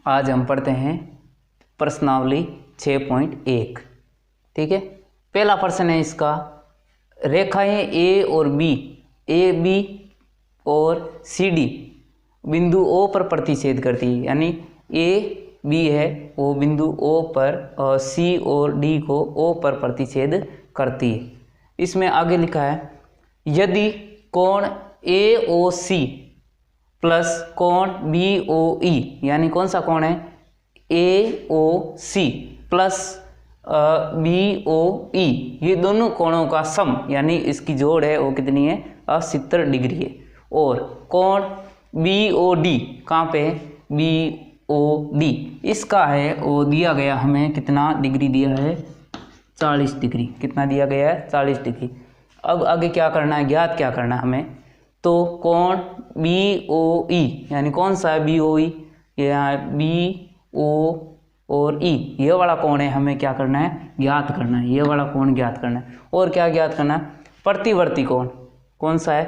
आज हम पढ़ते हैं प्रश्नावली 6.1। ठीक है, पहला प्रश्न है इसका, रेखाएं ए और बी, ए बी और सी डी बिंदु ओ पर प्रतिच्छेद करती है। यानी ए बी है वो बिंदु ओ पर और सी और डी को ओ पर प्रतिच्छेद करती है। इसमें आगे लिखा है, यदि कोण ए ओ सी प्लस कोण बी ओ ई, यानी कौन सा कोण है, ए ओ सी प्लस बी ओ ई, ये दोनों कोणों का सम यानी इसकी जोड़ है वो कितनी है, 70 डिग्री है। और कोण बी ओ डी कहाँ पे है, बी ओ डी इसका है वो दिया गया हमें कितना डिग्री दिया है, 40 डिग्री। कितना दिया गया है, 40 डिग्री। अब आगे क्या करना है, ज्ञात क्या करना है हमें, तो कोण बी ओ ई, यानी कौन सा है बी ओ ई, यहाँ बी ओ और ई, ये वाला कोण है, हमें क्या करना है, ज्ञात करना है, ये वाला कोण ज्ञात करना है। और क्या ज्ञात करना है, प्रतिवर्ती कोण कौन सा है,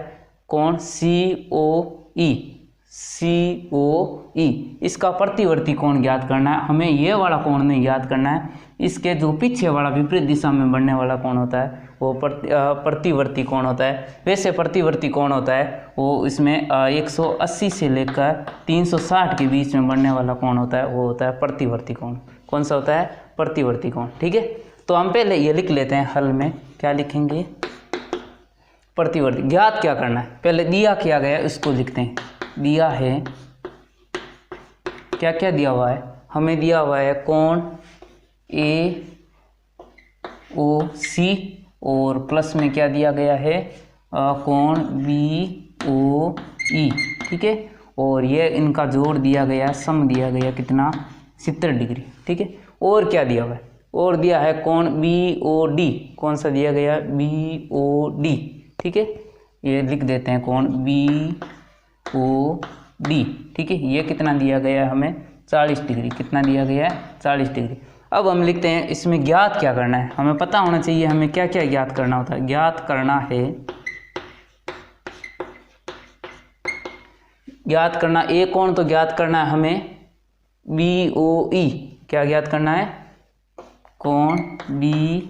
कोण सी ओ ई, सी ओ ई, इसका प्रतिवर्ती कोण ज्ञात करना है हमें, ये वाला कोण नहीं ज्ञात करना है। इसके जो पीछे वाला विपरीत दिशा में बढ़ने वाला कोण होता है वो प्रतिवर्ती कोण होता है। वैसे प्रतिवर्ती कोण होता है वो इसमें 180 से लेकर 360 के बीच में बढ़ने वाला कोण होता है, वो होता है प्रतिवर्ती कोण। कौन सा होता है, प्रतिवर्ती कोण। ठीक है, तो हम पहले ये लिख लेते हैं, हल में क्या लिखेंगे, प्रतिवर्ती। ज्ञात क्या करना है, पहले दिया किया गया उसको लिखते हैं। दिया है, क्या क्या दिया हुआ है, हमें दिया हुआ है कोण ए ओ सी और प्लस में क्या दिया गया है, कोण बी ओ ई। ठीक है, और ये इनका जोड़ दिया गया, सम दिया गया कितना, 70 डिग्री। ठीक है, और क्या दिया हुआ है, और दिया है कोण बी ओ डी, कौन सा दिया गया, बी ओ डी। ठीक है, ये लिख देते हैं कोण बी ओ डी। ठीक है, ये कितना दिया गया है हमें, 40 डिग्री। कितना दिया गया है, 40 डिग्री। अब हम लिखते हैं इसमें ज्ञात क्या करना है, हमें पता होना चाहिए हमें क्या क्या ज्ञात करना होता है। ज्ञात करना है, ज्ञात करना ए कोण तो ज्ञात करना है हमें बी ओ ई, क्या ज्ञात करना है, कोण बी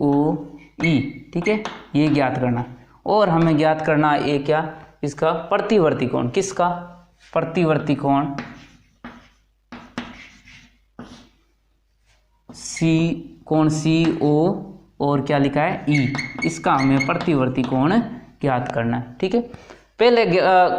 ओ ई। ठीक है, ये ज्ञात करना। और हमें ज्ञात करना है ये क्या, इसका प्रतिवर्ती कोण, किसका, प्रतिवर्ती कोण सी, कोण सी ओ और क्या लिखा है ई, इसका हमें प्रतिवर्ती कोण ज्ञात करना है। ठीक है, पहले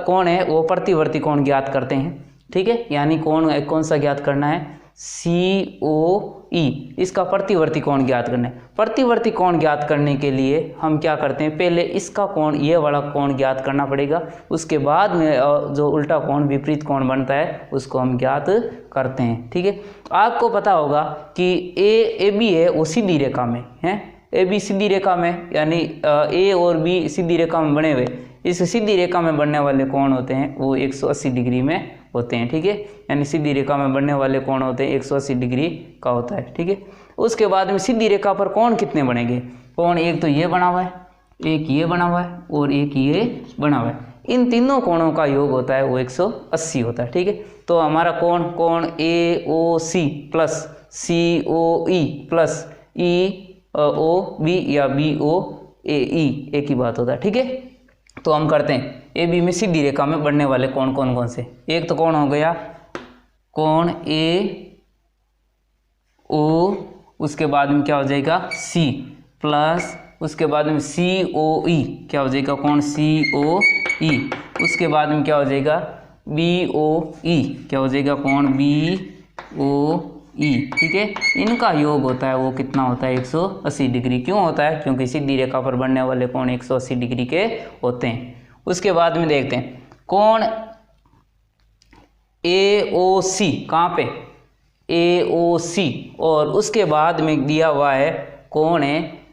कोण है वो प्रतिवर्ती कोण ज्ञात करते हैं। ठीक है, यानी कोण कौन सा ज्ञात करना है, सी ओ ई, इसका प्रतिवर्ती कोण ज्ञात करना है। प्रतिवर्ती कोण ज्ञात करने के लिए हम क्या करते हैं, पहले इसका कोण, ये वाला कोण ज्ञात करना पड़ेगा, उसके बाद में जो उल्टा कोण विपरीत कोण बनता है उसको हम ज्ञात करते हैं। ठीक है, आपको पता होगा कि ए बी है वो सीधी रेखा में है, ए बी सीधी रेखा में, यानी ए और बी सीधी रेखा में बने हुए, इस सीधी रेखा में बनने वाले कोण होते हैं वो 180 डिग्री में होते हैं। ठीक है, यानी सीधी रेखा में बनने वाले कोण होते हैं 180 डिग्री का होता है। ठीक है, उसके बाद में सीधी रेखा पर कोण कितने बनेंगे, कोण एक तो ये बना हुआ है, एक ये बना हुआ है और एक ये बना हुआ है, इन तीनों कोणों का योग होता है वो 180 होता है। ठीक है, तो हमारा कोण ए ओ सी प्लस सी ओ ई प्लस ई ओ बी या बी ओ ए ई, एक ही बात होता है। ठीक है, तो हम करते हैं ए बी में सीधी रेखा में बढ़ने वाले कोण कौन कौन से, एक तो कोण हो गया कोण ए ओ, उसके बाद में क्या हो जाएगा सी प्लस, उसके बाद में सी ओ ई, क्या हो जाएगा कोण सी ओ ई, उसके बाद में क्या हो जाएगा बी ओ ई, क्या हो जाएगा कोण बी ओ ई। ठीक है, इनका योग होता है वो कितना होता है, 180 डिग्री। क्यों होता है, क्योंकि सीधी रेखा पर बनने वाले कोण 180 डिग्री के होते हैं। उसके बाद में देखते हैं कोण ए ओ सी, कहाँ पे, ए ओ सी, और उसके बाद में दिया हुआ है कोण है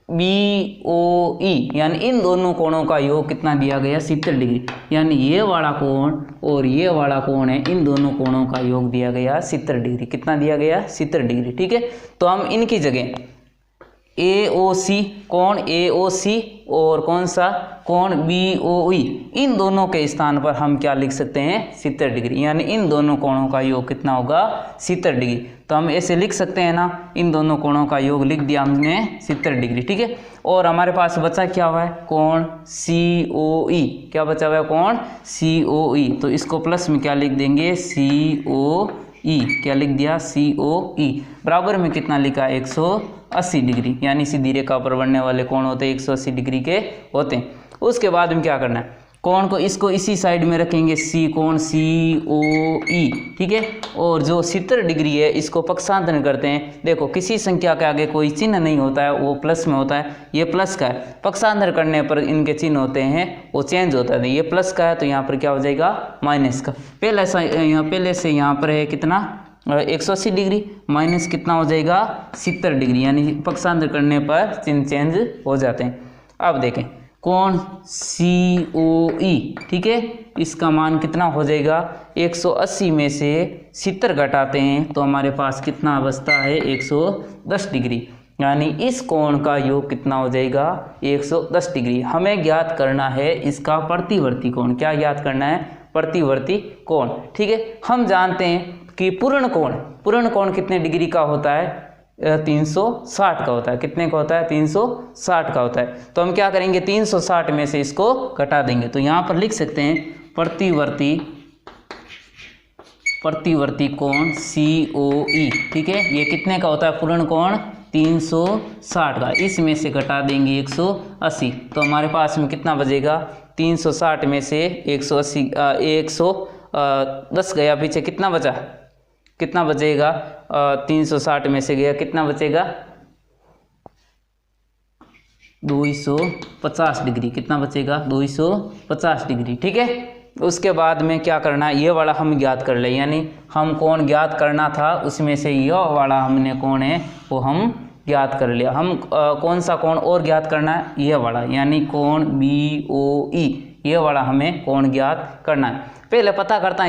बी ओ ई, यानी इन दोनों कोणों का योग कितना दिया गया, 70 डिग्री। यानी ये वाला कोण और ये वाला कोण है, इन दोनों कोणों का योग दिया गया 70 डिग्री। कितना दिया गया, 70 डिग्री। ठीक है, तो हम इनकी जगह AOC, कोण AOC और कौन सा कोण BOE, इन दोनों के स्थान पर हम क्या लिख सकते हैं 70 डिग्री, यानी इन दोनों कोणों का योग कितना होगा 70 डिग्री। तो हम ऐसे लिख सकते हैं ना, इन दोनों कोणों का योग लिख दिया हमने 70 डिग्री, ठीक है। और हमारे पास बचा क्या हुआ है कोण COE, क्या बचा हुआ है कोण COE, तो इसको प्लस में क्या लिख देंगे COE, क्या लिख दिया COE, बराबर में कितना लिखा 180 डिग्री, यानी सीधी रेखा पर बनने वाले कोण होते हैं 180 डिग्री के होते हैं। उसके बाद में क्या करना है, कोण को इसको इसी साइड में रखेंगे कोण COE, ठीक है। और जो 70 डिग्री है इसको पक्षांतरण करते हैं। देखो किसी संख्या के आगे कोई चिन्ह नहीं होता है, वो प्लस में होता है, ये प्लस का है, पक्षांतरण करने पर इनके चिन्ह होते हैं वो चेंज होता है। ये प्लस का है तो यहाँ पर क्या हो जाएगा माइनस का, पहले से यहाँ पर है कितना 180 डिग्री, माइनस कितना हो जाएगा 70 डिग्री, यानी पक्षांतर करने पर चिन्ह चेंज हो जाते हैं। अब देखें कोण COE, ठीक है, इसका मान कितना हो जाएगा 180 में से 70 घटाते हैं तो हमारे पास कितना बचता है 110 डिग्री, यानी इस कोण का योग कितना हो जाएगा 110 डिग्री। हमें ज्ञात करना है इसका प्रतिवर्ती कोण, क्या ज्ञात करना है प्रतिवर्ती कोण, ठीक है। हम जानते हैं कि पूर्ण कोण कितने डिग्री का होता है 360 का होता है, कितने का होता है 360 का होता है। तो हम क्या करेंगे 360 में से इसको घटा देंगे, तो यहाँ पर लिख सकते हैं प्रतिवर्ती कोण COE, ठीक है, ये कितने का होता है पूर्ण कोण 360 का, इसमें से घटा देंगे 180, तो हमारे पास में कितना बचेगा 360 में से 180 110 गया पीछे, कितना बचा, कितना बचेगा 360 में से गया कितना बचेगा 250 डिग्री, कितना बचेगा 250 डिग्री, ठीक है। उसके बाद में क्या करना है, ये वाला हम ज्ञात कर ले, यानी हम कोण ज्ञात करना था उसमें से यह वाला हमने कोण है वो हम ज्ञात कर लिया। हम कौन सा कोण और ज्ञात करना है, ये वाला, यानी कोण BOE, ये वाला हमें कोण ज्ञात करना है। पहले पता करना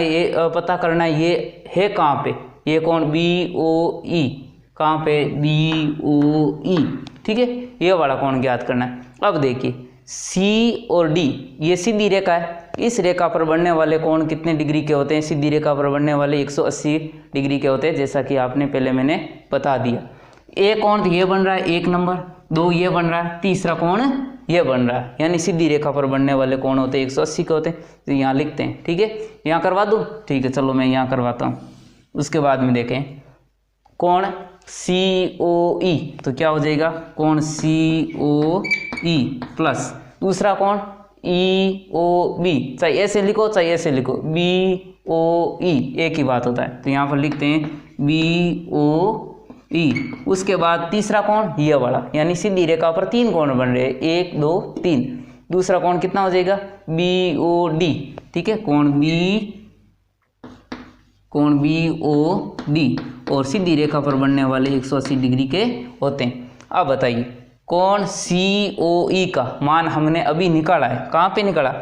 है ये है कहाँ पे, ये कोण BOE कहाँ पे BOE, ठीक है, ये वाला कोण ज्ञात करना है। अब देखिए C और D ये सीधी रेखा है, इस रेखा पर बनने वाले कोण कितने डिग्री के होते हैं, सीधी रेखा पर बनने वाले 180 डिग्री के होते हैं, जैसा कि आपने पहले मैंने बता दिया। एक कोण ये बन रहा है 1 नंबर, 2 ये बन रहा है, तीसरा कोण ये बन रहा है, यानी सीधी रेखा पर बनने वाले कोण होते हैं 180 के होते हैं। तो यहाँ लिखते हैं, ठीक है, यहाँ करवा दूँ, ठीक है, चलो मैं यहाँ करवाता हूँ। उसके बाद में देखें कोण COE, तो क्या हो जाएगा कोण COE प्लस दूसरा कोण EOB, चाहे ऐसे लिखो चाहे ऐसे लिखो, BOE एक ही बात होता है, तो यहाँ पर लिखते हैं BOE। उसके बाद तीसरा कोण ये वाला, यानी सीधी रेखा पर 3 कोण बन रहे हैं 1 2 3, दूसरा कोण कितना हो जाएगा BOD, ठीक है, कोण BOD और सीधी रेखा पर बनने वाले 180 डिग्री के होते हैं। अब बताइए कोण COE का मान हमने अभी निकाला है, कहाँ पे निकाला,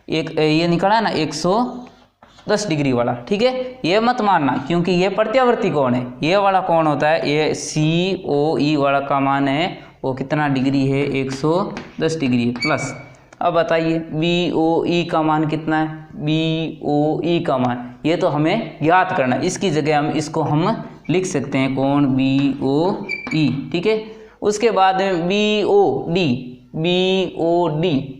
ये निकाला है ना 110 डिग्री वाला, ठीक है, ये मत मानना क्योंकि ये प्रत्यावर्ती कोण है, ये वाला कोण होता है, ये COE वाला का मान है वो कितना डिग्री है 110 डिग्री प्लस। अब बताइए BOE का मान कितना है, BOE का मान ये तो हमें ज्ञात करना है, इसकी जगह हम लिख सकते हैं कोण BOE, ठीक है। उसके बाद BOD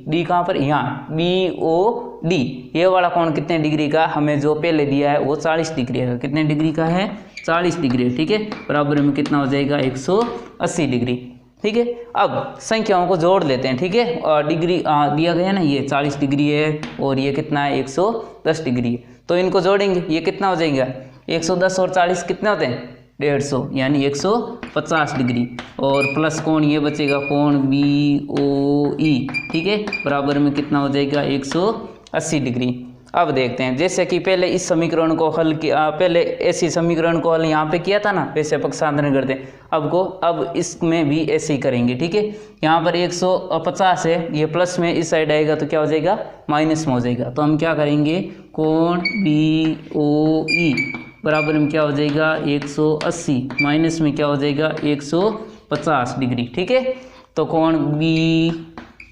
डी कहाँ पर, यहाँ BOD ये वाला कोण कितने डिग्री का, हमें जो पहले दिया है वो 40 डिग्री है, कितने डिग्री का है 40 डिग्री, ठीक है, बराबर में कितना हो जाएगा 180 डिग्री, ठीक है। अब संख्याओं को जोड़ लेते हैं, ठीक है, और डिग्री दिया गया है ना, ये 40 डिग्री है और ये कितना है 110 डिग्री है, तो इनको जोड़ेंगे, ये कितना हो जाएगा 110 और 40 कितने होते हैं 150, यानी 150 डिग्री, और प्लस कोण ये बचेगा कोण BOE, ठीक है, बराबर में कितना हो जाएगा 180 डिग्री। अब देखते हैं, जैसे कि पहले इस समीकरण को हल किया, पहले ऐसी समीकरण को हल यहाँ पे किया था ना, वैसे पक्षांतरण करते हैं, अब इसमें भी ऐसे ही करेंगे, ठीक है। यहाँ पर 150 है, ये प्लस में इस साइड आएगा तो क्या हो जाएगा माइनस में हो जाएगा, तो हम क्या करेंगे कोण BOE बराबर में क्या हो जाएगा 180, माइनस में क्या हो जाएगा 150, 50 डिग्री, ठीक है। तो कोण बी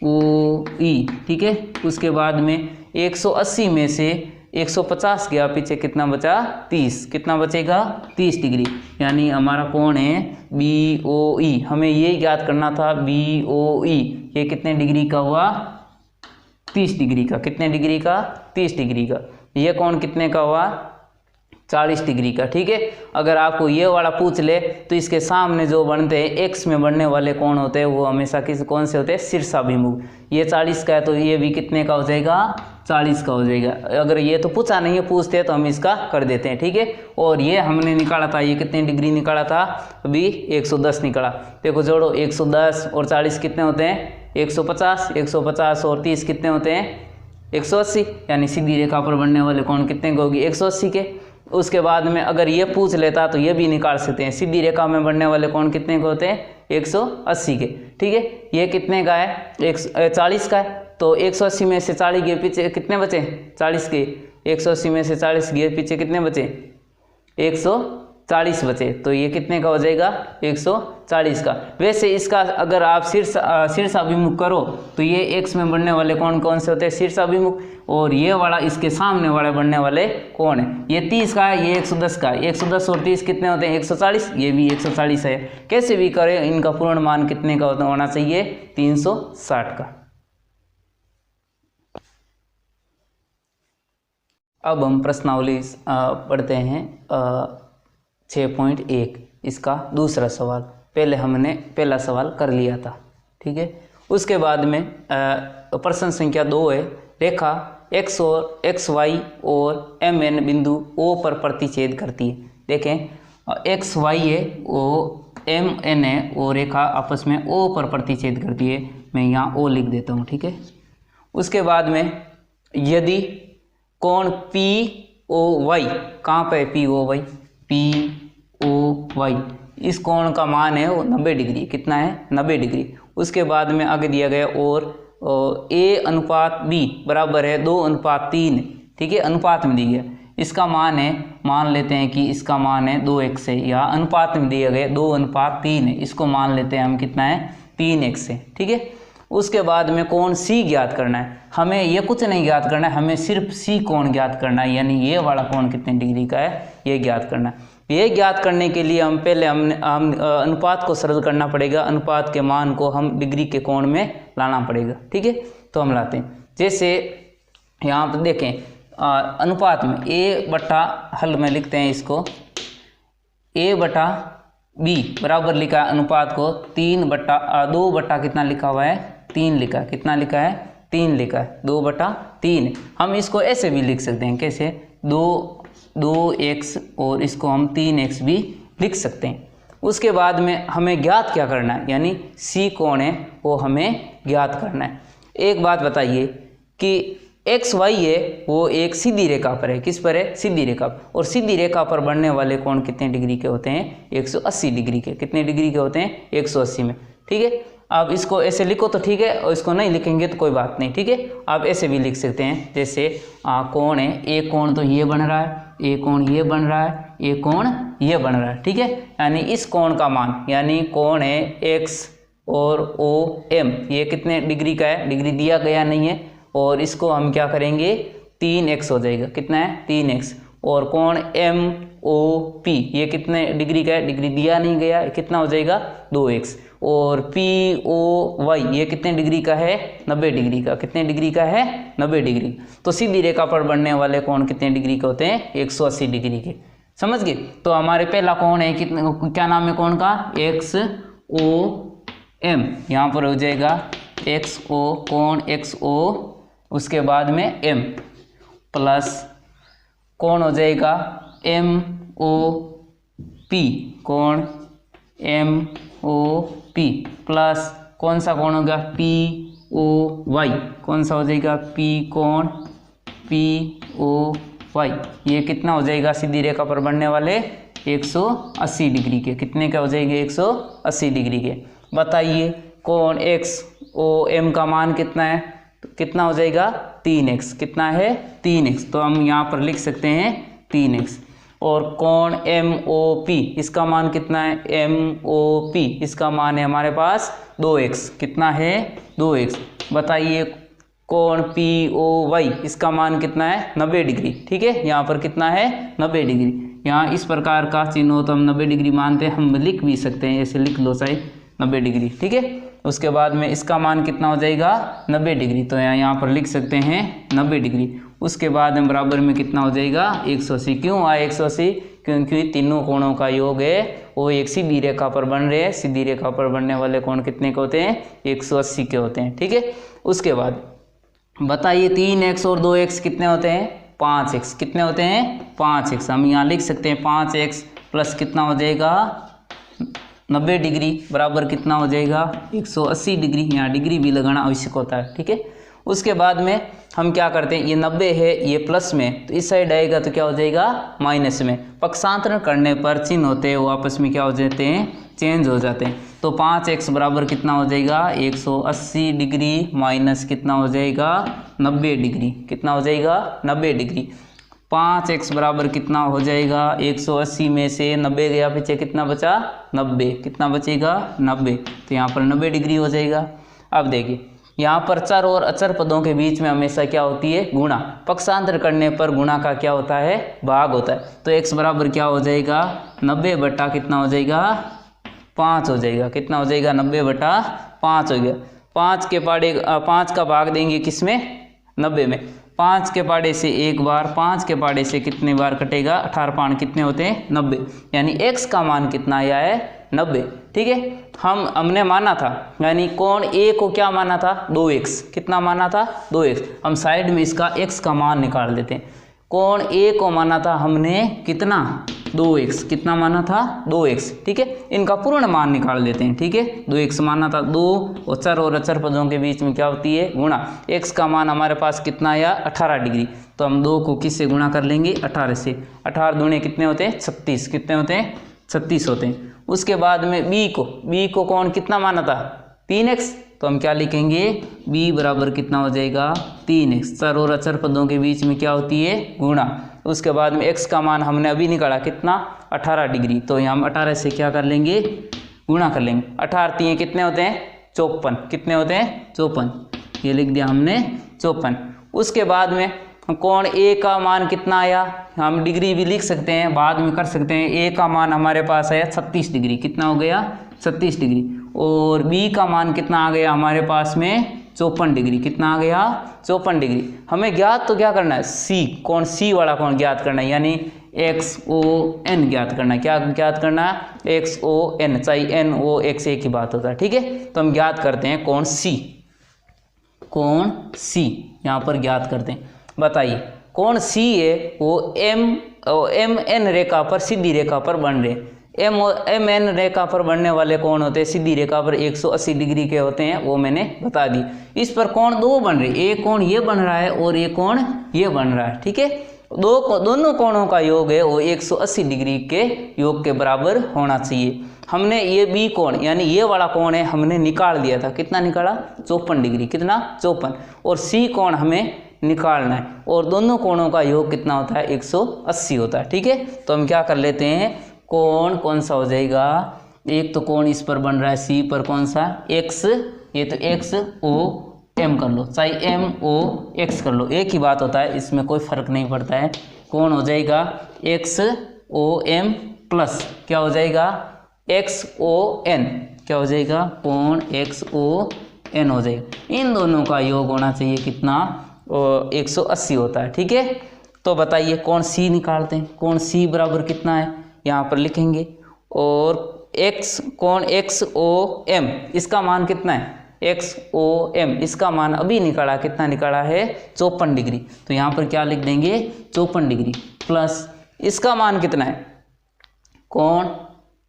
ओ ई, ठीक है। उसके बाद में 180 में से 150 गया पीछे, कितना बचा 30, कितना बचेगा 30 डिग्री, यानी हमारा कोण है बी ओ ई। हमें ये ज्ञात करना था बी ओ ई ये कितने डिग्री का हुआ 30 डिग्री का, कितने डिग्री का 30 डिग्री का। ये कोण कितने का हुआ 40 डिग्री का, ठीक है। अगर आपको ये वाला पूछ ले तो इसके सामने जो बनते हैं एक्स में बनने वाले कोण होते हैं वो हमेशा किस कौन से होते हैं शीर्षाभिमुख। ये 40 का है तो ये भी कितने का हो जाएगा 40 का हो जाएगा। अगर ये तो पूछा नहीं है, पूछते हैं तो हम इसका कर देते हैं, ठीक है। और ये हमने निकाला था, ये कितने डिग्री निकाला था अभी 110 निकाला। देखो जोड़ो 110 और 40 कितने होते हैं 150, 150 और 30 कितने होते हैं 180, यानी सीधी रेखा पर बनने वाले कोण कितने के होगी 180 के। उसके बाद में अगर ये पूछ लेता तो ये भी निकाल सकते हैं, सीधी रेखा में बनने वाले कोण कितने के होते हैं 180 के, ठीक है। ये कितने का है 40 का है, तो 180 में से 40 के पीछे कितने बचे 40 के, 180 में से 40 के पीछे कितने बचे 140 बचे, तो ये कितने का हो जाएगा 140 का। वैसे इसका अगर आप शीर्षाभिमुख करो तो ये एक्स में बनने वाले कोण कौन से होते हैं शीर्षाभिमुख, और ये वाला इसके सामने वाले बनने वाले कोण है। ये 30 का है, ये 110 का है, 110 और 30 कितने होते हैं 140, ये भी 140 है। कैसे भी करें इनका पूर्ण मान कितने का होना चाहिए 360 का। अब हम प्रश्नावली पढ़ते हैं 6.1 इसका दूसरा सवाल। पहले हमने पहला सवाल कर लिया था, ठीक है। उसके बाद में प्रश्न संख्या 2 है, रेखा x और xy और mn बिंदु O पर प्रतिच्छेद करती है। देखें xy है वो mn है, वो रेखा आपस में O पर प्रतिच्छेद करती है। मैं यहाँ O लिख देता हूँ, ठीक है। उसके बाद में यदि कोण POY, कहाँ पे POY, POY इस कोण का मान है वो 90 डिग्री, कितना है 90 डिग्री। उसके बाद में आगे दिया गया और A/B बराबर है 2/3, ठीक है, अनुपात में दिया गया। इसका मान है, मान लेते हैं कि इसका मान है 2x है, या अनुपात में दिया गया 2/3 है, इसको मान लेते हैं हम कितना है 3x है, ठीक है। उसके बाद में कोण C ज्ञात करना है। हमें ये कुछ नहीं ज्ञात करना है, हमें सिर्फ C कोण ज्ञात करना है, यानी ये वाला कोण कितने डिग्री का है ये ज्ञात करना है। ये ज्ञात करने के लिए हम पहले हम अनुपात को सरल करना पड़ेगा, अनुपात के मान को हम डिग्री के कोण में लाना पड़ेगा, ठीक है। तो हम लाते हैं, जैसे यहाँ पर देखें अनुपात में A/हल में लिखते हैं इसको A/B बराबर लिखा है अनुपात को 2 कितना लिखा हुआ है 3 लिखा है, कितना लिखा है 3 लिखा है, 2/3। हम इसको ऐसे भी लिख सकते हैं, कैसे 2x और इसको हम 3x भी लिख सकते हैं। उसके बाद में हमें ज्ञात क्या करना है, यानी C कोण है वो हमें ज्ञात करना है। एक बात बताइए कि XY है वो एक सीधी रेखा पर है, किस पर है सीधी रेखा पर, और सीधी रेखा पर बनने वाले कोण कितने डिग्री के होते हैं 180 डिग्री के, कितने डिग्री के होते हैं 180 में, ठीक है। आप इसको ऐसे लिखो तो ठीक है, और इसको नहीं लिखेंगे तो कोई बात नहीं, ठीक है। आप ऐसे भी लिख सकते हैं, जैसे कोण है, एक कोण तो ये बन रहा है, एक कोण ये बन रहा है, एक कोण ये बन रहा है, ठीक है। यानी इस कोण का मान, यानी कोण है x और OM, ये कितने डिग्री का है, डिग्री दिया गया नहीं है, और इसको हम क्या करेंगे 3x हो जाएगा, कितना है 3x। और कोण MOP ये कितने डिग्री का है, डिग्री दिया नहीं गया, कितना हो जाएगा 2x। और POY ये कितने डिग्री का है 90 डिग्री का, कितने डिग्री का है 90 डिग्री। तो सीधी रेखा पर बनने वाले कोण कितने डिग्री के होते हैं 180 डिग्री के, समझ गए। तो हमारे पहला कोण है कितने, क्या नाम है कोण का XOM, यहाँ पर हो जाएगा XO, कोण XO, उसके बाद में M प्लस कोण हो जाएगा MOP, कोण MOP प्लस कौन सा कोण होगा POY, कौन सा हो जाएगा P कोण POY, ये कितना हो जाएगा सीधी रेखा पर बनने वाले 180 डिग्री के, कितने का हो जाएंगे 180 डिग्री के। बताइए कोण XOM का मान कितना है, तो कितना हो जाएगा 3x, कितना है 3x, तो हम यहाँ पर लिख सकते हैं 3x। और कोण MOP इसका मान कितना है, MOP इसका मान है हमारे पास 2x, कितना है 2x। बताइए कोण POY इसका मान कितना है 90 डिग्री, ठीक है, यहाँ पर कितना है 90 डिग्री। यहाँ इस प्रकार का चिन्ह हो तो हम 90 डिग्री मानते हैं, हम लिख भी सकते हैं, ऐसे लिख लो चाहे 90 डिग्री, ठीक है। उसके बाद में इसका मान कितना हो जाएगा 90 डिग्री, तो यहाँ पर लिख सकते हैं 90 डिग्री। उसके बाद में बराबर में कितना हो जाएगा 180। क्यों आया 180, क्योंकि तीनों कोणों का योग है वो एक सीधी रेखा पर बन रहे हैं। सीधी रेखा पर बनने वाले कोण कितने के होते हैं 180 के होते हैं, ठीक है। उसके बाद बताइए 3x और 2x कितने होते हैं 5x, कितने होते हैं 5x। हम यहाँ लिख सकते हैं 5x प्लस कितना हो जाएगा 90 डिग्री बराबर कितना हो जाएगा 180 डिग्री। यहाँ डिग्री भी लगाना आवश्यक होता है, ठीक है। उसके बाद में हम क्या करते हैं, ये 90 है, ये प्लस में, तो इस साइड आएगा तो क्या हो जाएगा माइनस में। पक्षांतरण करने पर चिन्ह होते हैं वो आपस में क्या हो जाते हैं, चेंज हो जाते हैं। तो 5x बराबर कितना हो जाएगा 180 डिग्री माइनस कितना हो जाएगा 90 डिग्री, कितना हो जाएगा 90 डिग्री। 5x बराबर कितना हो जाएगा 180 में से 90 गया, पीछे कितना बचा 90, कितना बचेगा 90, तो यहाँ पर 90 डिग्री हो जाएगा। अब देखिए यहाँ पर चर और अचर पदों के बीच में हमेशा क्या होती है गुणा। पक्षांतर करने पर गुणा का क्या होता है भाग होता है। तो x बराबर क्या हो जाएगा 90 बटा कितना हो जाएगा 5 हो जाएगा, कितना हो जाएगा 90 बटा 5 हो गया। 5 के पाड़े 5 का भाग देंगे किस में 90 में, 5 के पाड़े से एक बार, 5 के पाड़े से कितने बार कटेगा 18 पान कितने होते हैं 90, यानी x का मान कितना आया है 90, ठीक है। हमने माना था यानी कोण A को क्या माना था 2x, कितना माना था 2x। हम साइड में इसका x का मान निकाल देते हैं। कोण A को माना था हमने कितना 2x, कितना माना था 2x, ठीक है। इनका पूर्ण मान निकाल देते हैं, ठीक है। 2x माना था, 2 चर और अचर पदों के बीच में क्या होती है गुणा। x का मान हमारे पास कितना आया 18 डिग्री, तो हम 2 को किससे गुणा कर लेंगे 18 से। 18 दूने कितने होते हैं 36, कितने होते हैं 36 होते हैं। उसके बाद में b को कौन कितना माना था 3x, तो हम क्या लिखेंगे b बराबर कितना हो जाएगा 3x। चर और अचर पदों के बीच में क्या होती है गुणा। उसके बाद में x का मान हमने अभी निकाला कितना 18 डिग्री, तो यहाँ हम 18 से क्या कर लेंगे गुणा कर लेंगे। 18 3 कितने होते हैं 54, कितने होते हैं 54, ये लिख दिया हमने 54। उसके बाद में कोण A का मान कितना आया, हम डिग्री भी लिख सकते हैं बाद में कर सकते हैं। A का मान हमारे पास आया 36 डिग्री, कितना हो गया 36 डिग्री। और B का मान कितना आ गया हमारे पास में 54 डिग्री, कितना आ गया 54 डिग्री। हमें ज्ञात तो क्या करना है C, कोण C वाला कोण ज्ञात करना है, यानी XON ज्ञात करना है। क्या ज्ञात करना है XON, चाहे NO X एक ही बात होता है, ठीक है। तो हम ज्ञात करते हैं कोण C, कोण C यहाँ पर ज्ञात करते हैं। बताइए कोण C है वो MN रेखा पर सीधी रेखा पर बन रहे। MN रेखा पर बनने वाले कोण होते हैं सीधी रेखा पर 180 डिग्री के होते हैं, वो मैंने बता दी। इस पर कोण 2 बन रहे, एक कोण ये बन रहा है और एक कोण ये बन रहा है, ठीक है। दोनों कोणों का योग है वो 180 डिग्री के योग के बराबर होना चाहिए। हमने ये B कोण यानी ये वाला कोण है हमने निकाल दिया था, कितना निकाला 54 डिग्री, कितना 54। और C कोण हमें निकालना है और दोनों कोणों का योग कितना होता है 180 होता है, ठीक है। तो हम क्या कर लेते हैं कोण कौन सा हो जाएगा, एक तो कोण इस पर बन रहा है C पर कौन सा X, ये तो XOM कर लो, चाहे MOX कर लो, एक ही बात होता है, इसमें कोई फर्क नहीं पड़ता है। कोण हो जाएगा XOM प्लस क्या हो जाएगा XON, क्या हो जाएगा कोण XON हो जाएगा। इन दोनों का योग होना चाहिए कितना 180 होता है, ठीक है। तो बताइए कोण C निकालते हैं। कोण C बराबर कितना है यहाँ पर लिखेंगे, और कोण XOM इसका मान कितना है XOM इसका मान अभी निकाला, कितना निकाला है 54 डिग्री, तो यहाँ पर क्या लिख देंगे 54 डिग्री प्लस इसका मान कितना है कोण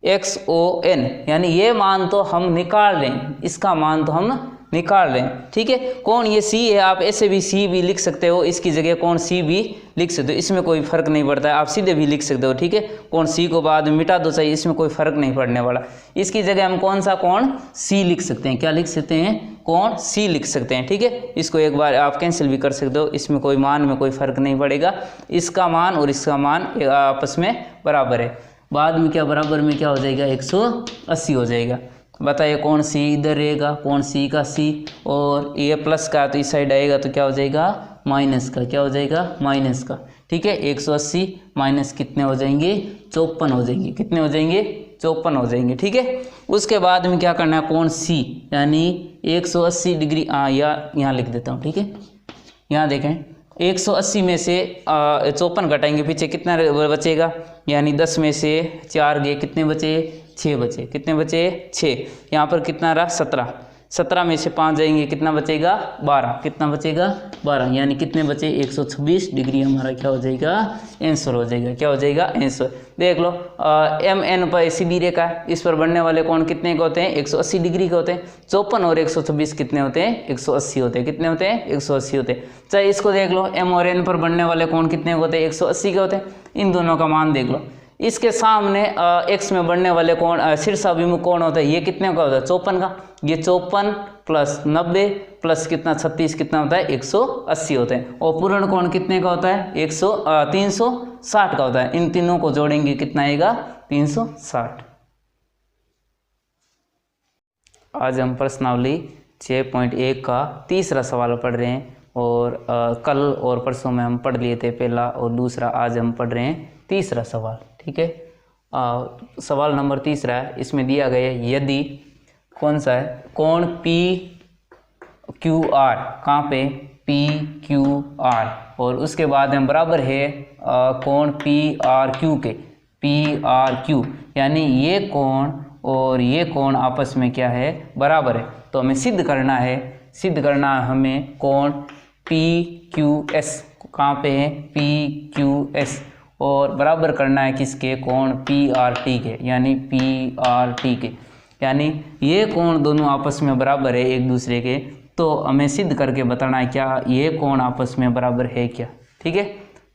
XON, यानी ये मान तो हम निकाल रहे हैं, इसका मान तो हम निकाल रहे हैं। ठीक है, कोण ये सी है, आप ऐसे भी सी भी लिख सकते हो, इसकी जगह कोण सी भी लिख सकते हो, इसमें कोई फर्क नहीं पड़ता है, आप सीधे भी लिख सकते हो। ठीक है, कोण सी को बाद में मिटा दो चाहिए, इसमें कोई फर्क नहीं पड़ने वाला। इसकी जगह हम कौन सा कोण सी लिख सकते हैं, क्या लिख सकते हैं, कोण सी लिख सकते हैं। ठीक है, इसको एक बार आप कैंसिल भी कर सकते हो, इसमें कोई मान में कोई फर्क नहीं पड़ेगा, इसका मान और इसका मान आपस में बराबर है। बाद में क्या बराबर में क्या हो जाएगा, 180 हो जाएगा। बताइए कोण सी इधर रहेगा, कोण सी का सी, और ये प्लस का तो इस साइड आएगा तो क्या हो जाएगा, माइनस का, क्या हो जाएगा, माइनस का। ठीक है, 180 माइनस कितने हो जाएंगे, 54 हो जाएंगे, कितने हो जाएंगे, 54 हो जाएंगे। ठीक है, उसके बाद में क्या करना है, कोण सी यानी 180 डिग्री, यहाँ लिख देता हूँ। ठीक है, यहाँ देखें 180 में से 54 घटाएंगे, पीछे कितना बचेगा, यानी 10 में से 4 गए, कितने बचे, 6 बचे, कितने बचे, 6। यहाँ पर कितना रहा, 17, 17 में से 5 जाएंगे, कितना बचेगा, 12, कितना बचेगा, 12, यानी कितने बचे, 126 डिग्री हमारा क्या हो जाएगा, आंसर हो जाएगा, क्या हो जाएगा, आंसर। देख लो एम एन पर सीधी रेखा है, इस पर बनने वाले कोण कितने के होते हैं, 180 डिग्री के होते हैं। 54 और 126 कितने होते हैं, 180 होते हैं, कितने होते हैं, 180 होते हैं। चाहे इसको देख लो, एम और एन पर बनने वाले कोण कितने होते हैं, 180 के होते हैं। इन दोनों का मान देख लो, इसके सामने एक्स में बढ़ने वाले कोण शीर्षाभिमुख कोण होता है, ये कितने का होता है, 54 का। ये 54 प्लस 90 प्लस कितना 36 कितना होता है, 180 होते हैं। और पूर्ण कोण कितने का होता है, 360 का होता है। इन तीनों को जोड़ेंगे कितना आएगा, 360। आज हम प्रश्नावली 6.1 का तीसरा सवाल पढ़ रहे हैं, और कल और परसों में हम पढ़ लिए थे पहला और दूसरा, आज हम पढ़ रहे हैं तीसरा सवाल। ठीक है, सवाल नंबर तीसरा है, इसमें दिया गया है यदि कौन सा है, कोण पी क्यू आर, कहाँ पे, पी क्यू आर, और उसके बाद में बराबर है कोण पी आर क्यू के, पी आर क्यू, यानी ये कोण और ये कोण आपस में क्या है, बराबर है। तो हमें सिद्ध करना है, हमें कोण पी क्यू एस, कहाँ पे है, पी क्यू एस, और बराबर करना है किसके, कोण पी आर टी के, यानी पी आर टी के, यानी ये कोण दोनों आपस में बराबर है एक दूसरे के। तो हमें सिद्ध करके बताना है क्या ये कोण आपस में बराबर है क्या। ठीक है,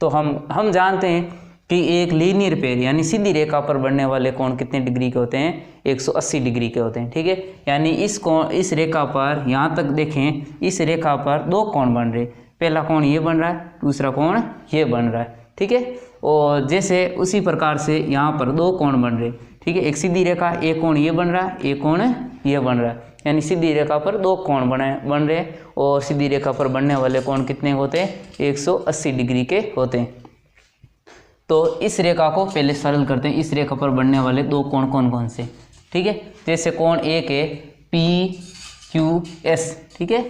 तो हम जानते हैं कि एक लीनियर पेयर यानी सीधी रेखा पर बढ़ने वाले कोण कितने डिग्री के होते हैं, 180 डिग्री के होते हैं। ठीक है, यानी इस रेखा पर यहाँ तक देखें, इस रेखा पर दो कोण बन रहे, पहला कोण ये बन रहा है, दूसरा कोण ये बन रहा है। ठीक है, और जैसे उसी प्रकार से यहाँ पर दो कोण बन रहे। ठीक है, एक सीधी रेखा, एक कोण ये बन रहा है, एक कोण ये बन रहा है, यानी सीधी रेखा पर दो कोण बन रहे, और सीधी रेखा पर बनने वाले कोण कितने होते हैं, 180 डिग्री के होते हैं। तो इस रेखा को पहले सरल करते हैं, इस रेखा पर बनने वाले दो कोण कौन कौन से। ठीक है, जैसे कोण एक है पी क्यू एस, ठीक है,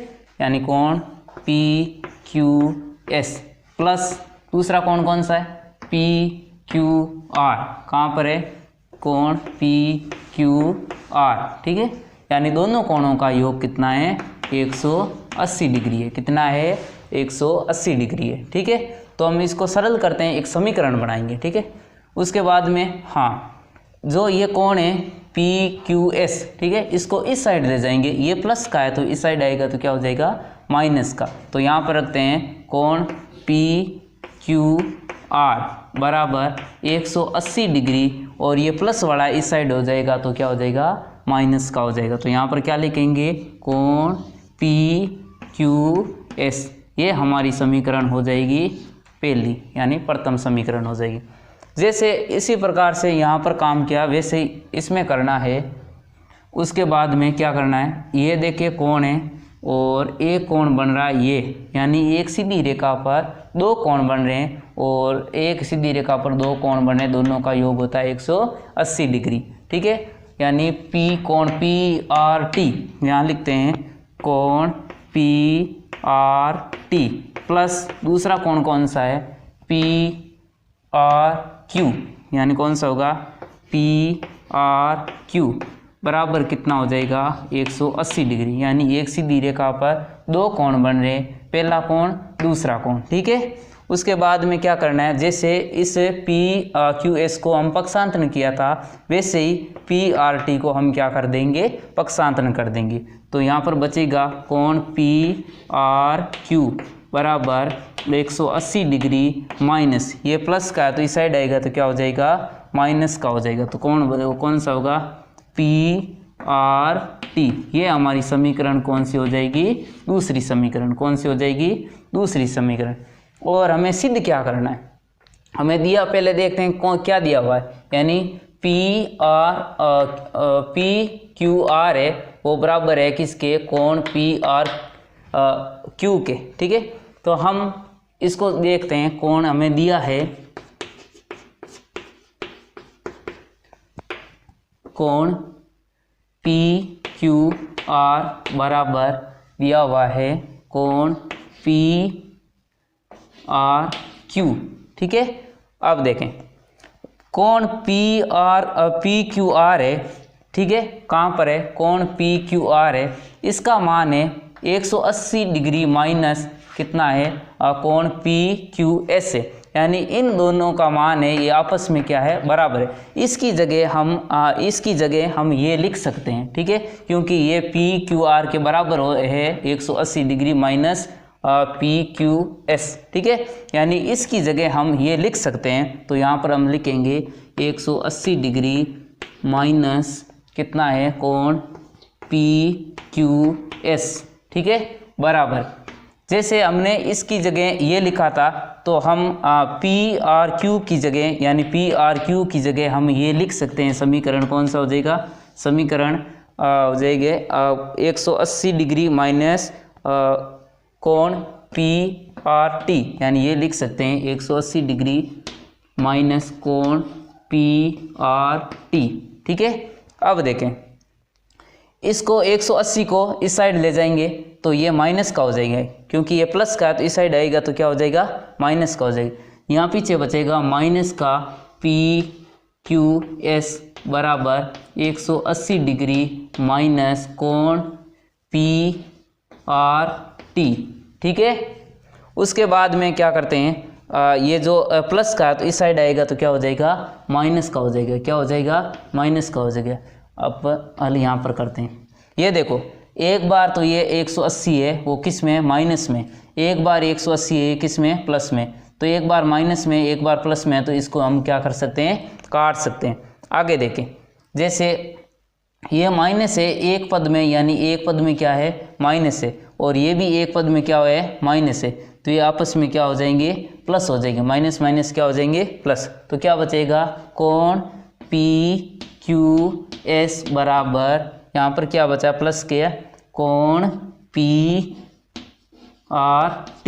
यानी कोण पी क्यू एस, प्लस दूसरा कोण कौन सा है, पी क्यू आर, कहाँ पर है, कोण पी क्यू आर। ठीक है, यानी दोनों कोणों का योग कितना है, 180 डिग्री है, कितना है, 180 डिग्री है। ठीक है, तो हम इसको सरल करते हैं, एक समीकरण बनाएंगे। ठीक है, उसके बाद में जो ये कोण है पी क्यू एस, ठीक है, इसको इस साइड ले जाएंगे, ये प्लस का है तो इस साइड आएगा तो क्या हो जाएगा, माइनस का। तो यहाँ पर रखते हैं कोण पी क्यू आर बराबर 180 डिग्री, और ये प्लस वाला इस साइड हो जाएगा तो क्या हो जाएगा, माइनस का हो जाएगा। तो यहाँ पर क्या लिखेंगे, कोण पी क्यू एस, ये हमारी समीकरण हो जाएगी पहली, यानी प्रथम समीकरण हो जाएगी। जैसे इसी प्रकार से यहाँ पर काम किया वैसे ही इसमें करना है। उसके बाद में क्या करना है, ये देखिए कोण है और एक कोण बन रहा है ये, यानी एक सीधी रेखा पर दो कोण बन रहे हैं, और एक सीधी रेखा पर दो कोण बने, दोनों का योग होता है 180 डिग्री। ठीक है, यानी पी कोण पी आर टी, यहाँ लिखते हैं कोण पी आर टी, प्लस दूसरा कोण कौन सा है, पी आर क्यू, यानी कौन सा होगा, पी आर क्यू बराबर कितना हो जाएगा, 180 डिग्री, यानी एक सीधी रेखा पर दो कोण बन रहे, पहला कोण दूसरा कोण। ठीक है, उसके बाद में क्या करना है, जैसे इस PQS को हम पक्षांतरण किया था वैसे ही PRT को हम क्या कर देंगे, पक्षांतरण कर देंगे। तो यहाँ पर बचेगा कोण PRQ बराबर 180 डिग्री माइनस, ये प्लस का है तो इस साइड आएगा तो क्या हो जाएगा, माइनस का हो जाएगा। तो कौन सा होगा, PRT। ये हमारी समीकरण कौन सी हो जाएगी, दूसरी समीकरण। कौन सी हो जाएगी, दूसरी समीकरण। और हमें सिद्ध क्या करना है, हमें दिया, पहले देखते हैं क्या दिया हुआ है, यानी PQR है वो बराबर है किसके, कोण PRQ के। ठीक है, तो हम इसको देखते हैं, कोण हमें दिया है, कोण PQR बराबर दिया हुआ है कोण PRQ। ठीक है, अब देखें कोण PQR है, ठीक है, कहाँ पर है, कोण PQR है, इसका मान है 180 डिग्री माइनस कितना है, कोण PQS है, यानी इन दोनों का मान है ये आपस में क्या है, बराबर है। इसकी जगह हम ये लिख सकते हैं, ठीक है, क्योंकि ये PQR के बराबर है 180 डिग्री माइनस PQS। ठीक है, यानी इसकी जगह हम ये लिख सकते हैं, तो यहाँ पर हम लिखेंगे 180 डिग्री माइनस कितना है, कोण PQS। ठीक है, बराबर, जैसे हमने इसकी जगह ये लिखा था तो हम PRQ की जगह, यानी PRQ की जगह हम ये लिख सकते हैं। समीकरण कौन सा हो जाएगा, समीकरण हो जाएगा 180 डिग्री माइनस कोण PRT, यानी ये लिख सकते हैं 180 डिग्री माइनस कोण PRT। ठीक है, अब देखें इसको 180 को इस साइड ले जाएंगे तो ये माइनस का हो जाएगा, क्योंकि ये प्लस का है तो इस साइड आएगा तो क्या हो जाएगा, माइनस का हो जाएगा। यहाँ पीछे बचेगा माइनस का PQS बराबर 180 डिग्री माइनस कोण PRT। ठीक है, उसके बाद में क्या करते हैं, ये जो प्लस का है तो इस साइड आएगा तो क्या हो जाएगा, माइनस का हो जाएगा। क्या हो जाएगा, माइनस का हो जाएगा। अब हल यहाँ पर करते हैं, ये देखो एक बार तो ये 180 है वो किस में, माइनस में, एक बार 180 है किस में, प्लस में, तो एक बार माइनस में एक बार प्लस में, तो इसको हम क्या कर सकते हैं, काट सकते हैं। आगे देखें, जैसे ये माइनस है एक पद में, यानी एक पद में क्या है, माइनस है, और ये भी एक पद में क्या है, माइनस है, तो ये आपस में क्या हो जाएंगे, प्लस हो जाएंगे, माइनस माइनस क्या हो जाएंगे, प्लस। तो क्या बचेगा, कोण PQS बराबर, यहाँ पर क्या बचा, प्लस के, कोण PRT।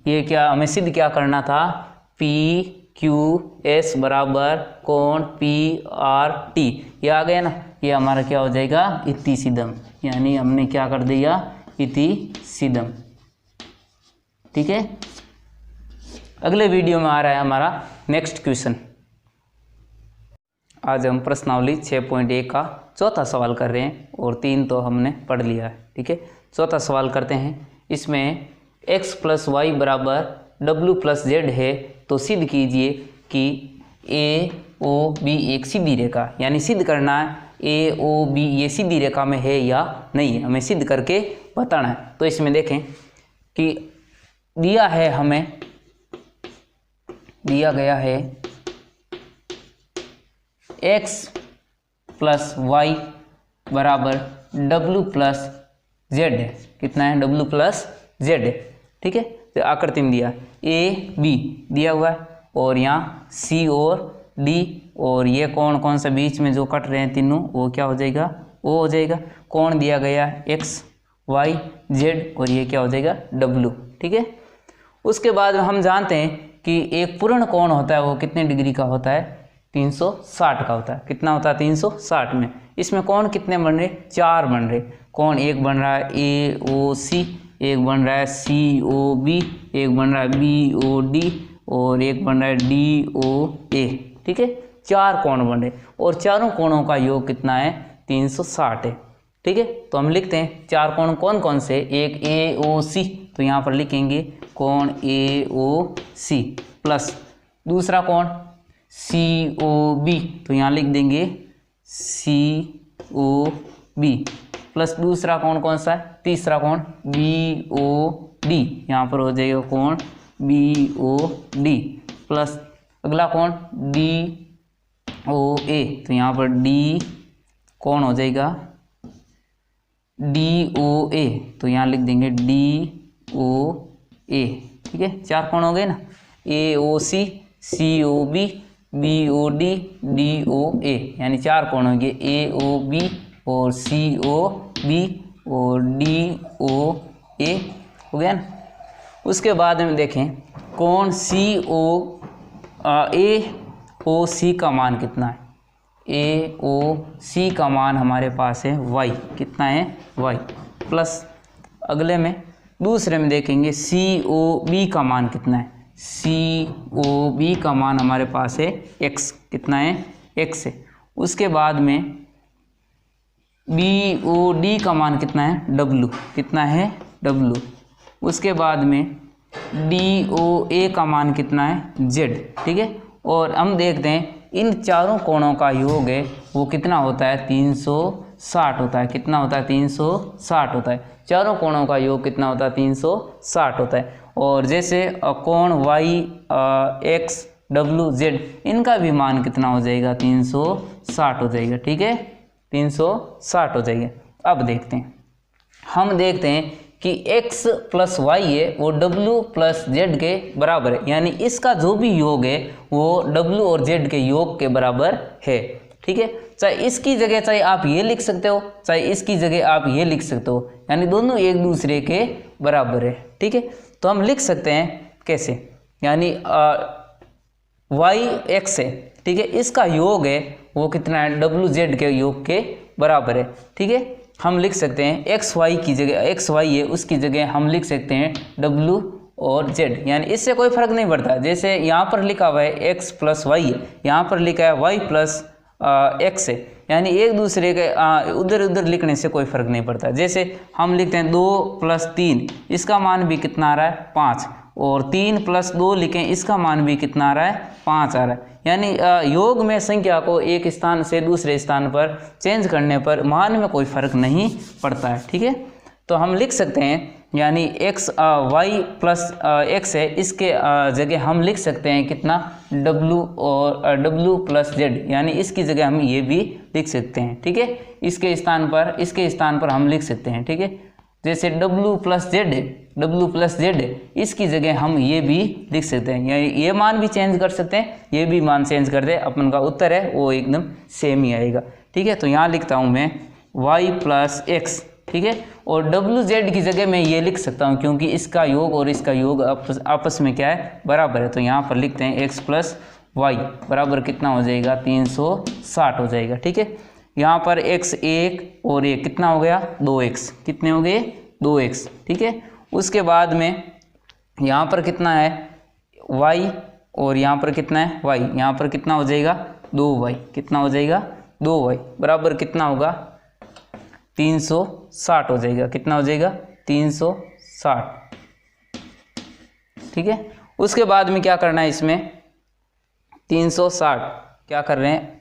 ये क्या हमें सिद्ध क्या करना था, PQS बराबर कोण PRT, ये आ गया ना, ये हमारा क्या हो जाएगा, इति सिद्धम, यानी हमने क्या कर दिया, इति सिद्धम। ठीक है, अगले वीडियो में आ रहा है हमारा नेक्स्ट क्वेश्चन। आज हम प्रश्नावली 6.1 का चौथा सवाल कर रहे हैं, और 3 तो हमने पढ़ लिया है। ठीक है, चौथा सवाल करते हैं। इसमें x + y बराबर w + z है, तो सिद्ध कीजिए कि AOB एक सीधी रेखा, यानी सिद्ध करना है AOB ये सीधी रेखा में है या नहीं है, हमें सिद्ध करके बताना है। तो इसमें देखें कि दिया है, हमें दिया गया है x + y बराबर w + z है, कितना है, w + z है। ठीक है, तो आकृति में दिया AB दिया हुआ है, और यहाँ C और D, और ये कोण कौन सा बीच में जो कट रहे हैं तीनों, वो क्या हो जाएगा, वो हो जाएगा। कोण दिया गया x y z, और ये क्या हो जाएगा, w। ठीक है, उसके बाद हम जानते हैं कि एक पूर्ण कोण होता है वो कितने डिग्री का होता है, 360 का होता है। कितना होता है, 360 में। इसमें कोण कितने बन रहे, 4 बन रहे। कोण एक बन रहा है AOC, एक बन रहा है COB, एक बन रहा है BOD, और एक बन रहा है DOA। ठीक है, 4 कोण बन रहे, और चारों कोणों का योग कितना है, 360 है। ठीक है, तो हम लिखते हैं 4 कोण कौन कौन से, एक AOC, तो यहाँ पर लिखेंगे कोण AOC प्लस दूसरा कोण COB, तो यहाँ लिख देंगे COB प्लस दूसरा कोण कौन सा है, तीसरा कोण BOD, यहाँ पर हो जाएगा कोण BOD प्लस अगला कोण DOA, तो यहाँ पर D कौन हो जाएगा DOA, तो यहाँ लिख देंगे DOA। ठीक है, चार कोण हो गए ना, AOC COB BOD DOA, यानी चार कोण हो गए AOB और COB और DOA हो गया ना। उसके बाद में देखें कोण AOC का मान कितना है, AOC का मान हमारे पास है y, कितना है y प्लस अगले में दूसरे में देखेंगे COB का मान कितना है, COB का मान हमारे पास है x, कितना है x है। उसके बाद में BOD का मान कितना है W, कितना है W। उसके बाद में DOA का मान कितना है Z। ठीक है, और हम देखते हैं इन चारों कोणों का योग है वो कितना होता है 360 होता है, कितना होता है 360 होता है। चारों कोणों का योग कितना होता है 360 होता है। और जैसे कोण Y X W Z इनका भी मान कितना हो जाएगा 360 हो जाएगा। ठीक है, 360 हो जाएगा। अब देखते हैं, हम देखते हैं कि x प्लस y है वो w प्लस z के बराबर है, यानी इसका जो भी योग है वो w और z के योग के बराबर है। ठीक है, चाहे इसकी जगह चाहे आप ये लिख सकते हो, चाहे इसकी जगह आप ये लिख सकते हो, यानी दोनों एक दूसरे के बराबर है। ठीक है, तो हम लिख सकते हैं कैसे, यानी y x है, ठीक है, इसका योग है वो कितना है w z के योग के बराबर है। ठीक है, हम लिख सकते हैं एक्स वाई की जगह, एक्स वाई है उसकी जगह हम लिख सकते हैं W और Z, यानी इससे कोई फर्क नहीं पड़ता। जैसे यहाँ पर लिखा हुआ है x प्लस वाई है, यहाँ पर लिखा है y प्लस x है, यानी एक दूसरे के उधर उधर लिखने से कोई फर्क नहीं पड़ता। जैसे हम लिखते हैं 2 प्लस 3, इसका मान भी कितना आ रहा है 5, और 3 प्लस 2 लिखें, इसका मान भी कितना आ रहा है 5 आ रहा है। यानी योग में संख्या को एक स्थान से दूसरे स्थान पर चेंज करने पर मान में कोई फर्क नहीं पड़ता है। ठीक है, तो हम लिख सकते हैं यानी x y प्लस x है, इसके जगह हम लिख सकते हैं कितना w और w प्लस z, यानी इसकी जगह हम ये भी लिख सकते हैं। ठीक है, इसके स्थान पर हम लिख सकते हैं। ठीक है, जैसे w प्लस z है, w प्लस z है, इसकी जगह हम ये भी लिख सकते हैं, यानी ये मान भी चेंज कर सकते हैं, ये भी मान चेंज कर दे, अपन का उत्तर है वो एकदम सेम ही आएगा। ठीक है, तो यहाँ लिखता हूँ मैं y प्लस x। ठीक है, और w z की जगह मैं ये लिख सकता हूँ क्योंकि इसका योग और इसका योग आपस में क्या है बराबर है, तो यहाँ पर लिखते हैं x प्लस वाई बराबर कितना हो जाएगा 360 हो जाएगा। ठीक है, यहाँ पर x 1 और ये कितना हो गया 2x, कितने हो गए 2x। ठीक है, उसके बाद में यहाँ पर कितना है y और यहाँ पर कितना है y, यहाँ पर कितना हो जाएगा 2y, कितना हो जाएगा 2y बराबर कितना होगा 360 हो जाएगा, कितना हो जाएगा 360। ठीक है, उसके बाद में क्या करना है, इसमें 360 क्या कर रहे हैं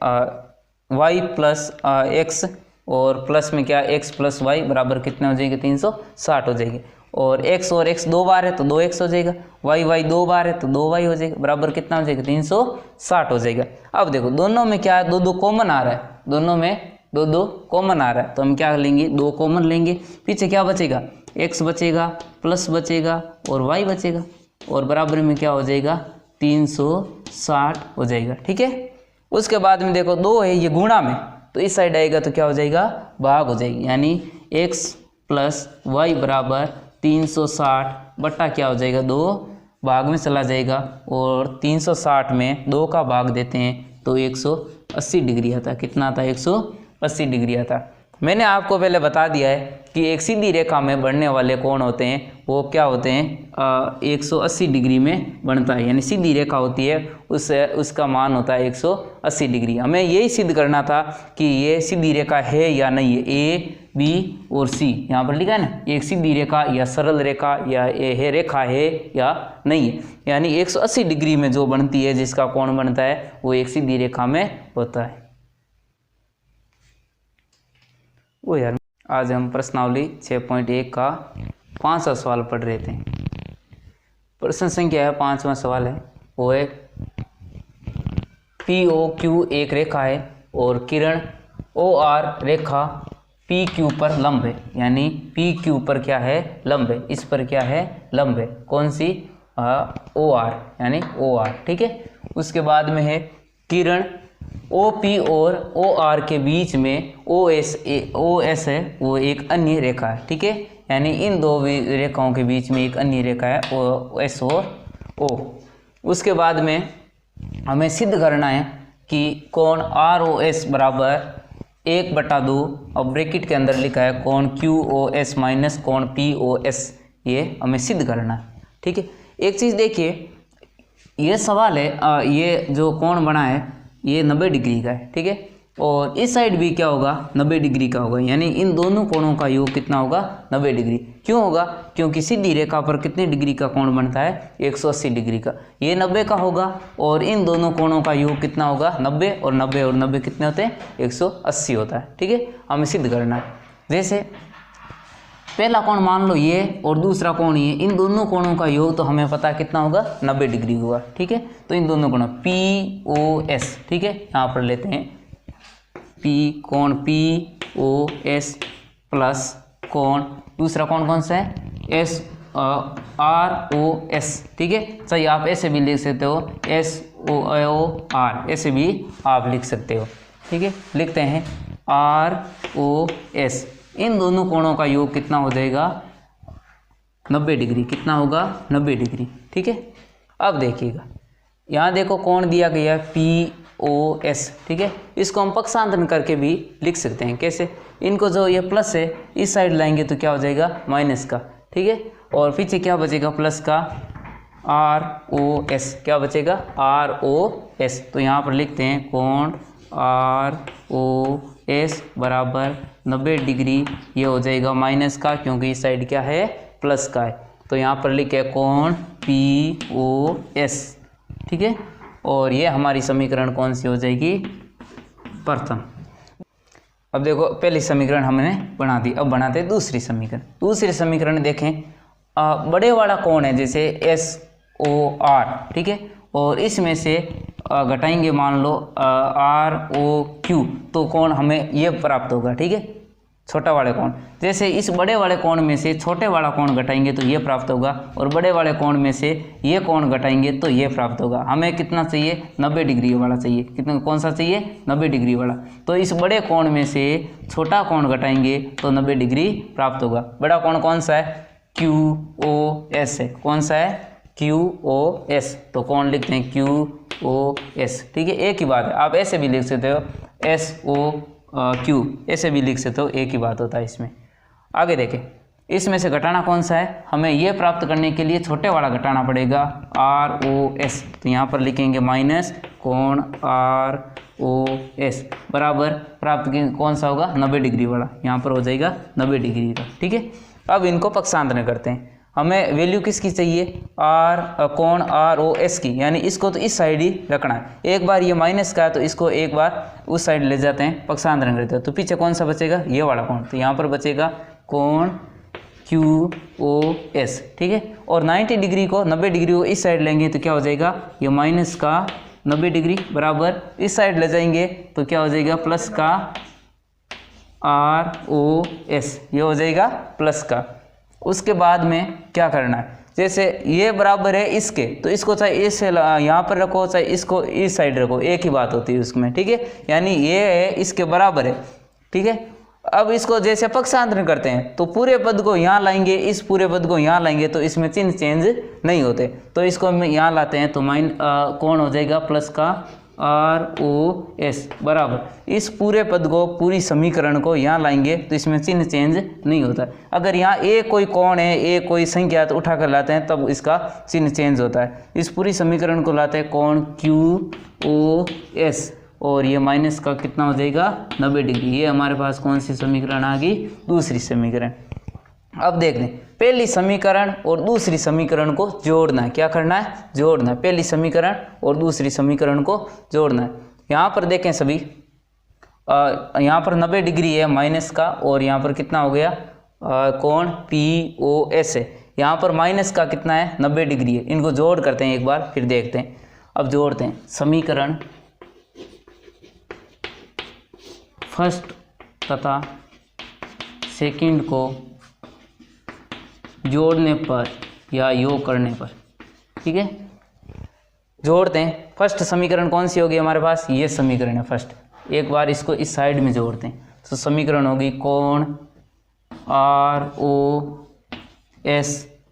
y प्लस x और प्लस में क्या x प्लस y बराबर कितना हो जाएगा 360 हो जाएगी, और x दो बार है तो 2x हो जाएगा, y दो बार है तो 2y हो जाएगा, बराबर कितना हो जाएगा 360 हो जाएगा। अब देखो दोनों में क्या है, दो कॉमन आ रहा है, दोनों में दो कॉमन आ रहा है, तो हम क्या लेंगे 2 कॉमन लेंगे, पीछे क्या बचेगा x बचेगा, प्लस बचेगा और y बचेगा, और बराबर में क्या हो जाएगा 360 हो जाएगा। ठीक है, उसके बाद में देखो 2 है ये गुणा में, तो इस साइड आएगा तो क्या हो जाएगा भाग हो जाएगी, यानी x प्लस वाई बराबर 360 बट्टा क्या हो जाएगा 2 भाग में चला जाएगा, और 360 में 2 का भाग देते हैं तो 180 डिग्री आता है, कितना आता है 180 डिग्री आता है। मैंने आपको पहले बता दिया है कि एक सीधी रेखा में बढ़ने वाले कोण होते हैं वो क्या होते हैं 180 डिग्री में बनता है, यानी सीधी रेखा होती है उसका मान होता है 180 डिग्री। हमें यही सिद्ध करना था कि ये सीधी रेखा है या नहीं है, ए बी और सी, यहाँ पर लिखा है ना, एक सीधी रेखा या सरल रेखा या ये रेखा है या नहीं है, यानी 180 डिग्री में जो बनती है, जिसका कोण बनता है वो एक सीधी रेखा में होता है। वो यार आज हम प्रश्नावली 6.1 का 5वां सवाल पढ़ रहे थे। प्रश्न संख्या है 5वां सवाल है, वो है POQ एक रेखा है और किरण OR रेखा PQ पर लंब है, यानी PQ पर क्या है, लंब है, इस पर क्या है, लंब है, कौन सी, OR, यानी OR, ठीक है। उसके बाद में है किरण OP और OR के बीच में OS है, वो एक अन्य रेखा है, ठीक है, यानी इन दो रेखाओं के बीच में एक अन्य रेखा है OS और O। उसके बाद में हमें सिद्ध करना है कि कोण ROS बराबर 1/2, और ब्रैकेट के अंदर लिखा है कोण QOS माइनस कोण POS, ये हमें सिद्ध करना है, ठीक है। एक चीज़ देखिए, ये सवाल है, ये जो कोण बना है ये 90 डिग्री का है, ठीक है, और इस साइड भी क्या होगा, 90 डिग्री का होगा, यानी इन दोनों कोणों का योग कितना होगा, 90 डिग्री। क्यों होगा, क्योंकि सीधी रेखा पर कितने डिग्री का कोण बनता है, 180 डिग्री का, ये 90 का होगा, और इन दोनों कोणों का योग कितना होगा, 90 और 90 और 90 कितने होते हैं, 180 होता है, ठीक है। हमें सिद्ध करना है, जैसे पहला कोण मान लो ये और दूसरा कोण ये, इन दोनों कोणों का योग तो हमें पता कितना होगा, 90 डिग्री होगा, ठीक है। तो इन दोनों कोणों POS, ठीक है, यहाँ पर लेते हैं कोण POS प्लस कोण, दूसरा कोण कौन सा है, ROS, ठीक है। चाहिए आप ऐसे भी लिख सकते हो, SOR, ऐसे भी आप लिख सकते हो, ठीक है। लिखते हैं ROS, इन दोनों कोणों का योग कितना हो जाएगा, 90 डिग्री, कितना होगा, 90 डिग्री, ठीक है। अब देखिएगा, यहाँ देखो कोण दिया गया है POS, ठीक है, इसको हम पक्षांतरण करके भी लिख सकते हैं, कैसे, इनको जो ये प्लस है इस साइड लाएंगे तो क्या हो जाएगा, माइनस का, ठीक है, और पीछे क्या बचेगा, प्लस का, ROS, क्या बचेगा, ROS। तो यहाँ पर लिखते हैं कोण ROS बराबर 90 डिग्री, ये हो जाएगा माइनस का, क्योंकि इस साइड क्या है, प्लस का है, तो यहाँ पर लिखे कोण POS, ठीक है, और ये हमारी समीकरण कौन सी हो जाएगी, प्रथम। अब देखो पहली समीकरण हमने बना दी, अब बनाते हैं दूसरी समीकरण। दूसरी समीकरण देखें, बड़े वाला कोण है जैसे SOR, ठीक है, और इसमें से घटाएंगे मान लो ROQ, तो कोण हमें ये प्राप्त होगा, ठीक है, छोटा वाले कोण, जैसे इस बड़े वाले कोण में से छोटे वाला कोण घटाएंगे तो ये प्राप्त होगा, और बड़े वाले कोण में से ये कोण घटाएंगे तो ये प्राप्त होगा। हमें कितना चाहिए, 90 डिग्री वाला चाहिए, कितना, कौन सा चाहिए, 90 डिग्री वाला। तो इस बड़े कोण में से छोटा कोण घटाएंगे तो 90 डिग्री प्राप्त होगा। बड़ा कोण कौन सा है, QOS है, कौन सा है, QOS, तो कोण लिखते हैं QOS, ठीक है, एक ही बात है। आप ऐसे भी लिख सकते हो SOQ, ऐसे भी लिख सकते हो, एक ही बात होता है इसमें। आगे देखें, इसमें से घटाना कौन सा है, हमें ये प्राप्त करने के लिए छोटे वाला घटाना पड़ेगा, ROS, तो यहाँ पर लिखेंगे माइनस कोण ROS बराबर प्राप्त कौन सा होगा, 90 डिग्री वाला, यहाँ पर हो जाएगा 90 डिग्री का, ठीक है। अब इनको पक्षांतरण करते हैं, हमें वैल्यू किसकी चाहिए, कोण ROS की, यानी इसको तो इस साइड ही रखना है। एक बार ये माइनस का है तो इसको एक बार उस साइड ले जाते हैं, पक्षांतरण करते हैं, तो पीछे कौन सा बचेगा, ये वाला कोण, तो यहाँ पर बचेगा कोण QOS, ठीक है। और 90 डिग्री को 90 डिग्री को इस साइड लेंगे तो क्या हो जाएगा, ये माइनस का 90 डिग्री बराबर इस साइड ले जाएंगे तो क्या हो जाएगा, प्लस का ROS, ये हो जाएगा प्लस का। उसके बाद में क्या करना है, जैसे ये बराबर है इसके, तो इसको चाहे इस यहाँ पर रखो चाहे इसको इस साइड रखो, एक ही बात होती है उसमें, ठीक है, यानी ये है इसके बराबर है, ठीक है। अब इसको जैसे पक्षांतरण करते हैं तो पूरे पद को यहाँ लाएंगे, इस पूरे पद को यहाँ लाएंगे तो इसमें चिन्ह चेंज नहीं होते, तो इसको हम यहाँ लाते हैं तो कौन हो जाएगा, प्लस का ROS बराबर इस पूरे पद को, पूरी समीकरण को यहाँ लाएंगे तो इसमें चिन्ह चेंज नहीं होता। अगर यहाँ एक कोई कोण है, एक कोई संख्या तो उठा कर लाते हैं तब इसका चिन्ह चेंज होता है। इस पूरी समीकरण को लाते हैं कोण QOS और ये माइनस का कितना हो जाएगा 90 डिग्री। ये हमारे पास कौन सी समीकरण आ गई, दूसरी समीकरण। अब देख लें, पहली समीकरण और दूसरी समीकरण को जोड़ना है। क्या करना है, जोड़ना है। पहली समीकरण और दूसरी समीकरण को जोड़ना है। यहाँ पर देखें सभी, यहाँ पर 90 डिग्री है माइनस का, और यहाँ पर कितना हो गया कोण POS है। यहाँ पर माइनस का कितना है 90 डिग्री है। इनको जोड़ करते हैं एक बार, फिर देखते हैं। अब जोड़ते हैं समीकरण फर्स्ट तथा सेकंड को जोड़ने पर या योग करने पर, ठीक है। जोड़ते हैं। फर्स्ट समीकरण कौन सी होगी हमारे पास, ये समीकरण है फर्स्ट। एक बार इसको इस साइड में जोड़ते हैं, तो समीकरण होगी कोण ROS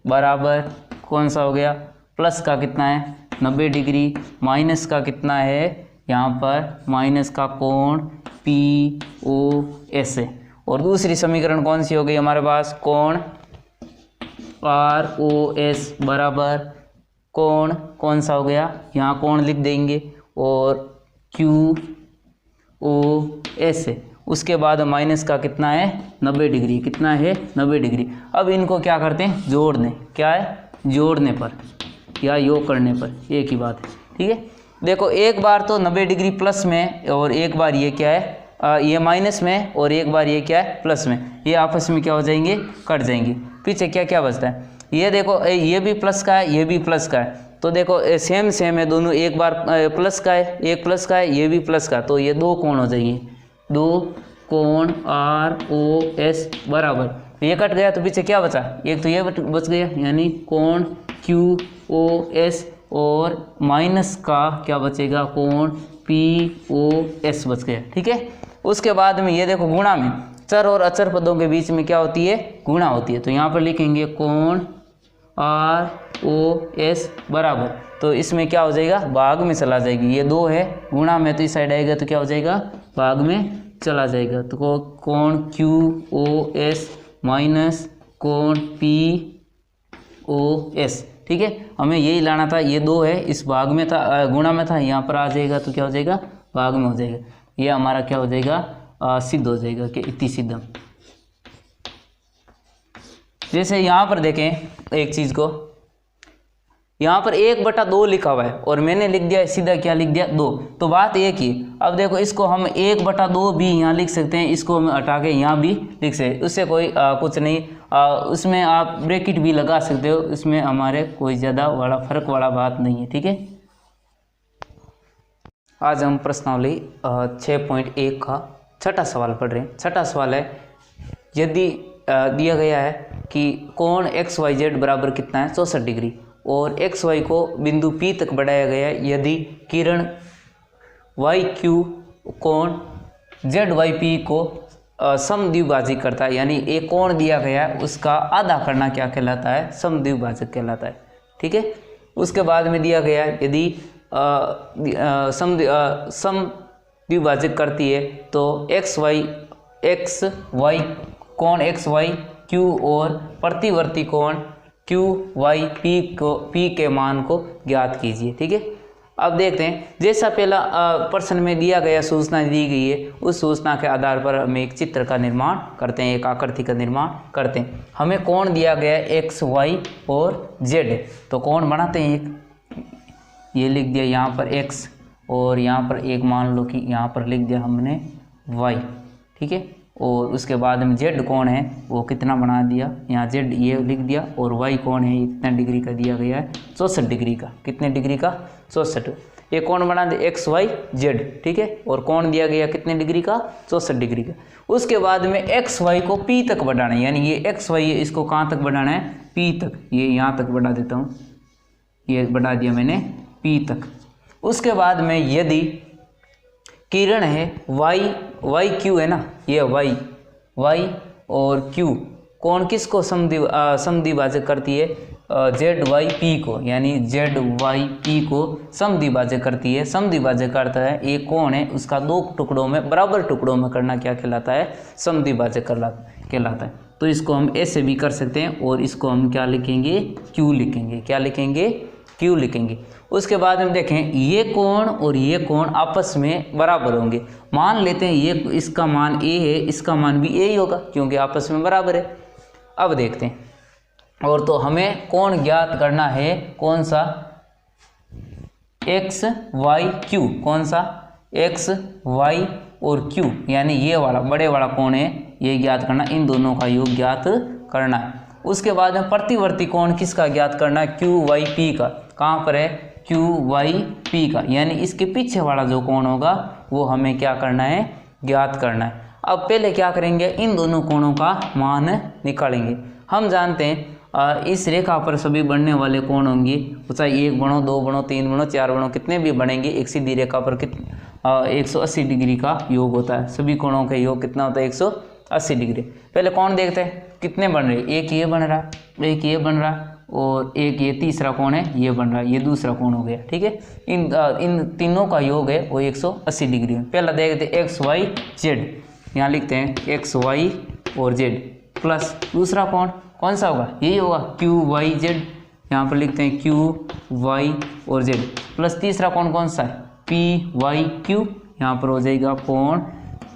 बराबर कौन सा हो गया, प्लस का कितना है 90 डिग्री, माइनस का कितना है यहाँ पर माइनस का कोण POS है। और दूसरी समीकरण कौन सी हो गई हमारे पास, कोण ROS बराबर कोण कौन सा हो गया, यहाँ कोण लिख देंगे, और QOS है। उसके बाद माइनस का कितना है 90 डिग्री, कितना है 90 डिग्री। अब इनको क्या करते हैं, जोड़ दें। क्या है, जोड़ने पर या योग करने पर एक ही बात है, ठीक है। देखो एक बार तो 90 डिग्री प्लस में, और एक बार ये क्या है ये माइनस में, और एक बार ये क्या है प्लस में। ये आपस में क्या हो जाएंगे, कट जाएंगे। पीछे क्या क्या बचता है, ये देखो ये भी प्लस का है, ये भी प्लस का है। तो देखो सेम सेम है दोनों, एक बार प्लस का है, एक प्लस का है, ये भी प्लस का। तो ये दो कोण हो जाएंगे, दो कोण ROS बराबर, ये कट गया तो पीछे क्या बचा, एक तो ये बच गया, यानी कोण QOS, और माइनस का क्या बचेगा, कोण POS बच गया, ठीक है। उसके बाद में ये देखो गुणा में, चर और अचर पदों के बीच में क्या होती है, गुणा होती है। तो यहाँ पर लिखेंगे कोण ROS बराबर, तो इसमें क्या हो जाएगा, भाग में चला जाएगी। ये 2 है, गुणा में तो इस साइड आएगा तो क्या हो जाएगा, भाग में चला जाएगा। तो कोण QOS माइनस कोण POS, ठीक है। हमें यही लाना था, ये 2 है, इस भाग में था, गुणा में था, यहाँ पर आ जाएगा तो क्या हो जाएगा, भाग में हो जाएगा। ये हमारा क्या हो जाएगा, सिद्ध हो जाएगा कि इति सिद्धम। जैसे यहाँ पर देखें एक चीज़ को, यहाँ पर 1/2 लिखा हुआ है, और मैंने लिख दिया सीधा क्या लिख दिया 2। तो बात एक ही। अब देखो इसको हम 1/2 भी यहाँ लिख सकते हैं, इसको हम हटा के यहाँ भी लिख सकते हैं, उससे कोई कुछ नहीं। उसमें आप ब्रैकेट भी लगा सकते हो, इसमें हमारे कोई ज़्यादा बड़ा फर्क वाला बात नहीं है, ठीक है। आज हम प्रश्नावली 6.1 का छठा सवाल पढ़ रहे हैं। छठा सवाल है, यदि दिया गया है कि कोण XYZ बराबर कितना है 64 डिग्री, और XY को बिंदु P तक बढ़ाया गया है, यदि किरण YQ कोण ZYP को समद्विभाजक करता है, यानी एक कोण दिया गया है उसका आधा करना क्या कहलाता है, समद्विभाजक कहलाता है, ठीक है। उसके बाद में दिया गया है, यदि समद्विभाजक करती है तो XY कोण XYQ और प्रतिवर्ती कोण QYP के मान को ज्ञात कीजिए, ठीक है। अब देखते हैं, जैसा पहला प्रश्न में दिया गया सूचना दी गई है, उस सूचना के आधार पर हम एक चित्र का निर्माण करते हैं, एक आकृति का निर्माण करते हैं। हमें कोण दिया गया है X, Y और Z, तो कोण बनाते हैं। एक ये लिख दिया यहाँ पर X, और यहाँ पर एक मान लो कि यहाँ पर लिख दिया हमने Y, ठीक है। और उसके बाद में Z कोण है वो कितना बना दिया, यहाँ Z ये लिख दिया, और Y कोण है ये कितना डिग्री का दिया गया है 64 डिग्री का। कितने डिग्री का 64। ये कोण बना दे XYZ, ठीक है। और कोण दिया गया कितने डिग्री का 64 डिग्री का। उसके बाद में XY को P तक बढ़ाना है, यानी ये XY है इसको कहाँ तक बढ़ाना है, P तक। ये यहाँ तक बढ़ा देता हूँ, ये बढ़ा दिया मैंने P तक। उसके बाद में यदि किरण है YQ है ना, ये Y और Q कोण किसको समद्विभाजक करती है, ZYP को, यानी ZYP को समद्विभाजक करती है। समद्विभाजक करता है एक कोण है उसका 2 टुकड़ों में बराबर टुकड़ों में करना क्या कहलाता है, समद्विभाजक कहलाता है। तो इसको हम ऐसे भी कर सकते हैं, और इसको हम क्या लिखेंगे, Q लिखेंगे। क्या लिखेंगे, क्यू लिखेंगे। उसके बाद हम देखें ये कोण और ये कोण आपस में बराबर होंगे। मान लेते हैं ये इसका मान ए है, इसका मान भी ए ही होगा क्योंकि आपस में बराबर है। अब देखते हैं, और तो हमें कोण ज्ञात करना है कौन सा, एक्स वाई क्यू, कौन सा एक्स वाई और क्यू, यानी ये वाला बड़े वाला कोण है ये ज्ञात करना, इन दोनों का योग ज्ञात करना है। उसके बाद में प्रतिवर्ती कोण किसका ज्ञात करना है, क्यू वाई पी का। कहाँ पर है, क्यू वाई पी का, यानी इसके पीछे वाला जो कोण होगा वो हमें क्या करना है, ज्ञात करना है। अब पहले क्या करेंगे, इन दोनों कोणों का मान निकालेंगे। हम जानते हैं इस रेखा पर सभी बनने वाले कोण होंगे, चाहे 1 बनो 2 बनो 3 बनो 4 बनो, कितने भी बनेंगे, एक सीधी रेखा पर 180 डिग्री का योग होता है। सभी कोणों का योग कितना होता है, 180 डिग्री। पहले कोण देखते हैं कितने बन रहे हैं, एक ये बन रहा है, एक ये बन रहा है, और एक ये तीसरा कोण है ये बन रहा है, ये दूसरा कोण हो गया। ठीक है, इन तीनों का योग है वो 180 डिग्री है। पहला देखते हैं एक्स वाई जेड, यहाँ लिखते हैं एक्स वाई और जेड, प्लस दूसरा कोण कौन सा होगा, यही होगा क्यू वाई जेड, यहाँ पर लिखते हैं क्यू वाई और जेड, प्लस तीसरा कोण कौन सा है, पी वाई क्यू, यहाँ पर हो जाएगा कोण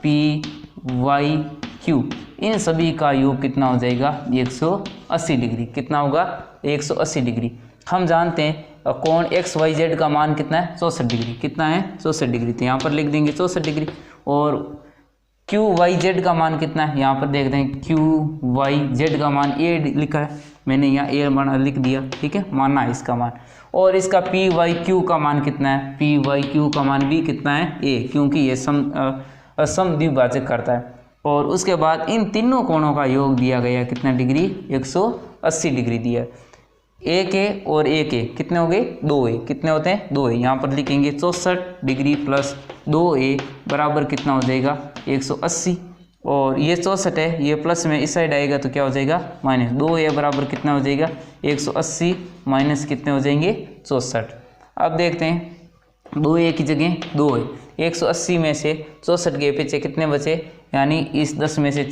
पी वाई क्यू। इन सभी का योग कितना हो जाएगा, 180 डिग्री। कितना होगा, 180 डिग्री। हम जानते हैं कोण एक्स वाई जेड का मान कितना है, 64 डिग्री। कितना है, 64 डिग्री, तो यहाँ पर लिख देंगे 64 डिग्री। और क्यू वाई जेड का मान कितना है, यहाँ पर देखते हैं क्यू वाई जेड का मान ए लिखा है, मैंने यहाँ ए मान लिख दिया। ठीक है, माना है इसका मान। और इसका पी वाई क्यू का मान कितना है, पी वाई क्यू का मान भी कितना है, ए, क्योंकि ये समद्विभाजक करता है। और उसके बाद इन तीनों कोणों का योग दिया गया कितना डिग्री, 180 डिग्री दिया। एक ए और एक ए कितने हो गए, 2a, कितने होते हैं, 2a। यहाँ पर लिखेंगे 64 डिग्री प्लस 2a बराबर कितना हो जाएगा, 180। और ये 64 है, ये प्लस में इस साइड आएगा तो क्या हो जाएगा, माइनस। 2a बराबर कितना हो जाएगा, 180 माइनस कितने हो जाएंगे, 64। अब देखते हैं 2a की जगह 2a, 180 में से 64 के पीछे कितने बचे, यानी इस 10 में से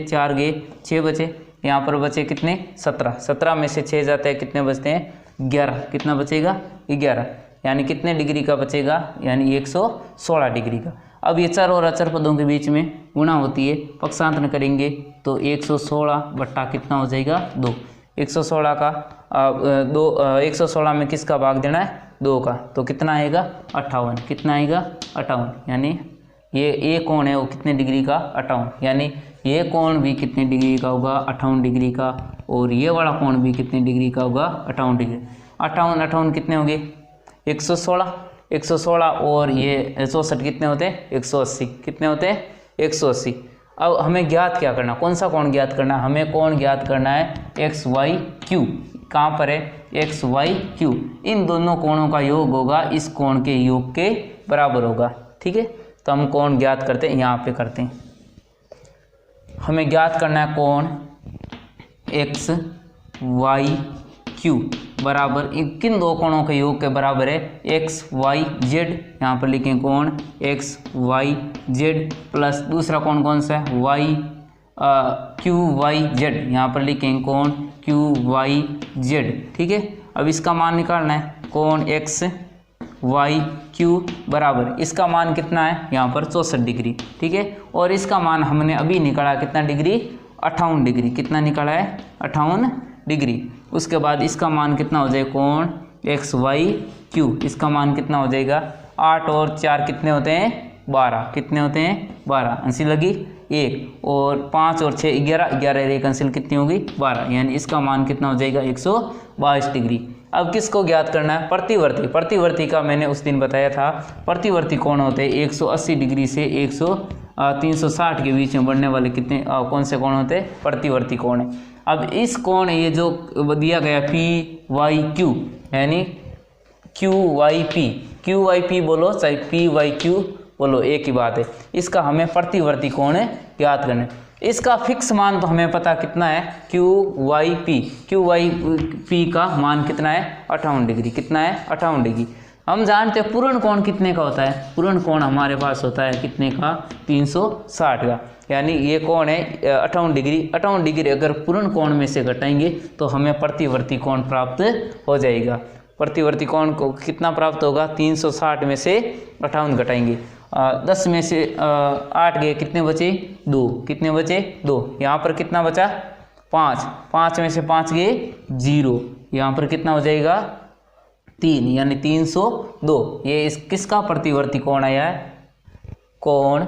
4 गए 6 बचे, यहाँ पर बचे कितने, 17 में से 6 जाते हैं, कितने बचते हैं, 11। कितना बचेगा, 11, यानी कितने डिग्री का बचेगा, यानी 116 डिग्री का। अब ये चर और अचर पदों के बीच में गुणा होती है, पक्षांतर करेंगे तो 116 बट्टा कितना हो जाएगा, 2। 116 का 116 में किसका भाग देना है, 2 का, तो कितना आएगा, 58। कितना आएगा, 58, यानी ये कोण है वो कितने डिग्री का, 58, यानी ये कोण भी कितने डिग्री का होगा, 58 डिग्री का। और ये वाला कोण भी कितने डिग्री का होगा, 58 डिग्री। 58 कितने हो गए, 116 और ये 64 कितने होते हैं, 180। कितने होते हैं, 180। अब हमें ज्ञात क्या करना, कौन सा कोण ज्ञात करना है, हमें कोण ज्ञात करना है एक्स वाई क्यू। कहाँ पर है, एक्स वाई क्यू। इन दोनों कोणों का योग होगा इस कोण के योग के बराबर होगा। ठीक है, तो हम कोण ज्ञात करते हैं, यहाँ पे करते हैं। हमें ज्ञात करना है कोण एक्स वाई क्यू बराबर किन दो कोणों के योग के बराबर है, एक्स वाई जेड। यहाँ पर लिखें कोण एक्स वाई जेड, प्लस दूसरा कोण कौन सा है, वाई क्यू वाई जेड। यहाँ पर लिखें कोण क्यू वाई जेड। ठीक है, अब इसका मान निकालना है, कोण एक्स वाई क्यू बराबर, इसका मान कितना है, यहाँ पर 64 डिग्री। ठीक है, और इसका मान हमने अभी निकाला कितना डिग्री, 58 डिग्री। कितना निकाला है, 58 डिग्री। उसके बाद इसका मान कितना हो जाएगा, कोण एक्स वाई क्यू, इसका मान कितना हो जाएगा, 8 और 4 कितने होते हैं, 12। कितने होते हैं, 12। अंसिल लगी 1, और 5 और 6 11, 11 एक अंसिल कितनी होगी, 12, यानी इसका मान कितना हो जाएगा, 122 डिग्री। अब किसको ज्ञात करना है, प्रतिवर्ती। प्रतिवर्ती का मैंने उस दिन बताया था, प्रतिवर्ती कोण होते हैं 180 डिग्री से 360 के बीच में बढ़ने वाले कितने कौन से कोण होते हैं, प्रतिवर्ती कोण है। अब इस कोण ये जो दिया गया पी वाई क्यू, यानी क्यू वाई पी बोलो चाहे पी वाई क्यू बोलो, एक ही बात है। इसका हमें प्रतिवर्ती कोण ज्ञात करना है। इसका फिक्स मान तो हमें पता कितना है, क्यू वाई पी का मान कितना है, 58 डिग्री। कितना है, 58 डिग्री। हम जानते हैं पूर्ण कोण कितने का होता है, पूर्ण कोण हमारे पास होता है कितने का, 360 का। यानी ये कोण है 58 डिग्री। 58 डिग्री अगर पूर्ण कोण में से घटाएंगे तो हमें प्रतिवर्ती कोण प्राप्त हो जाएगा। प्रतिवर्ती कोण को कितना प्राप्त होगा, 360 में से 58 घटाएंगे, 10 में से 8 गए, कितने बचे, 2, कितने बचे, 2। यहाँ पर कितना बचा, 5, 5 में से 5 गए 0, यहाँ पर कितना हो जाएगा 3, यानी 302। ये इस किसका प्रतिवर्ती कोण आया है, कोण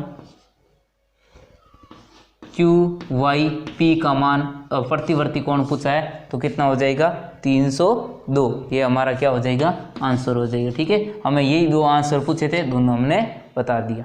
QYP का मान प्रतिवर्ती कोण पूछा है तो कितना हो जाएगा 302। ये हमारा क्या हो जाएगा, आंसर हो जाएगा। ठीक है, हमें यही दो आंसर पूछे थे, दोनों हमने बता दिया।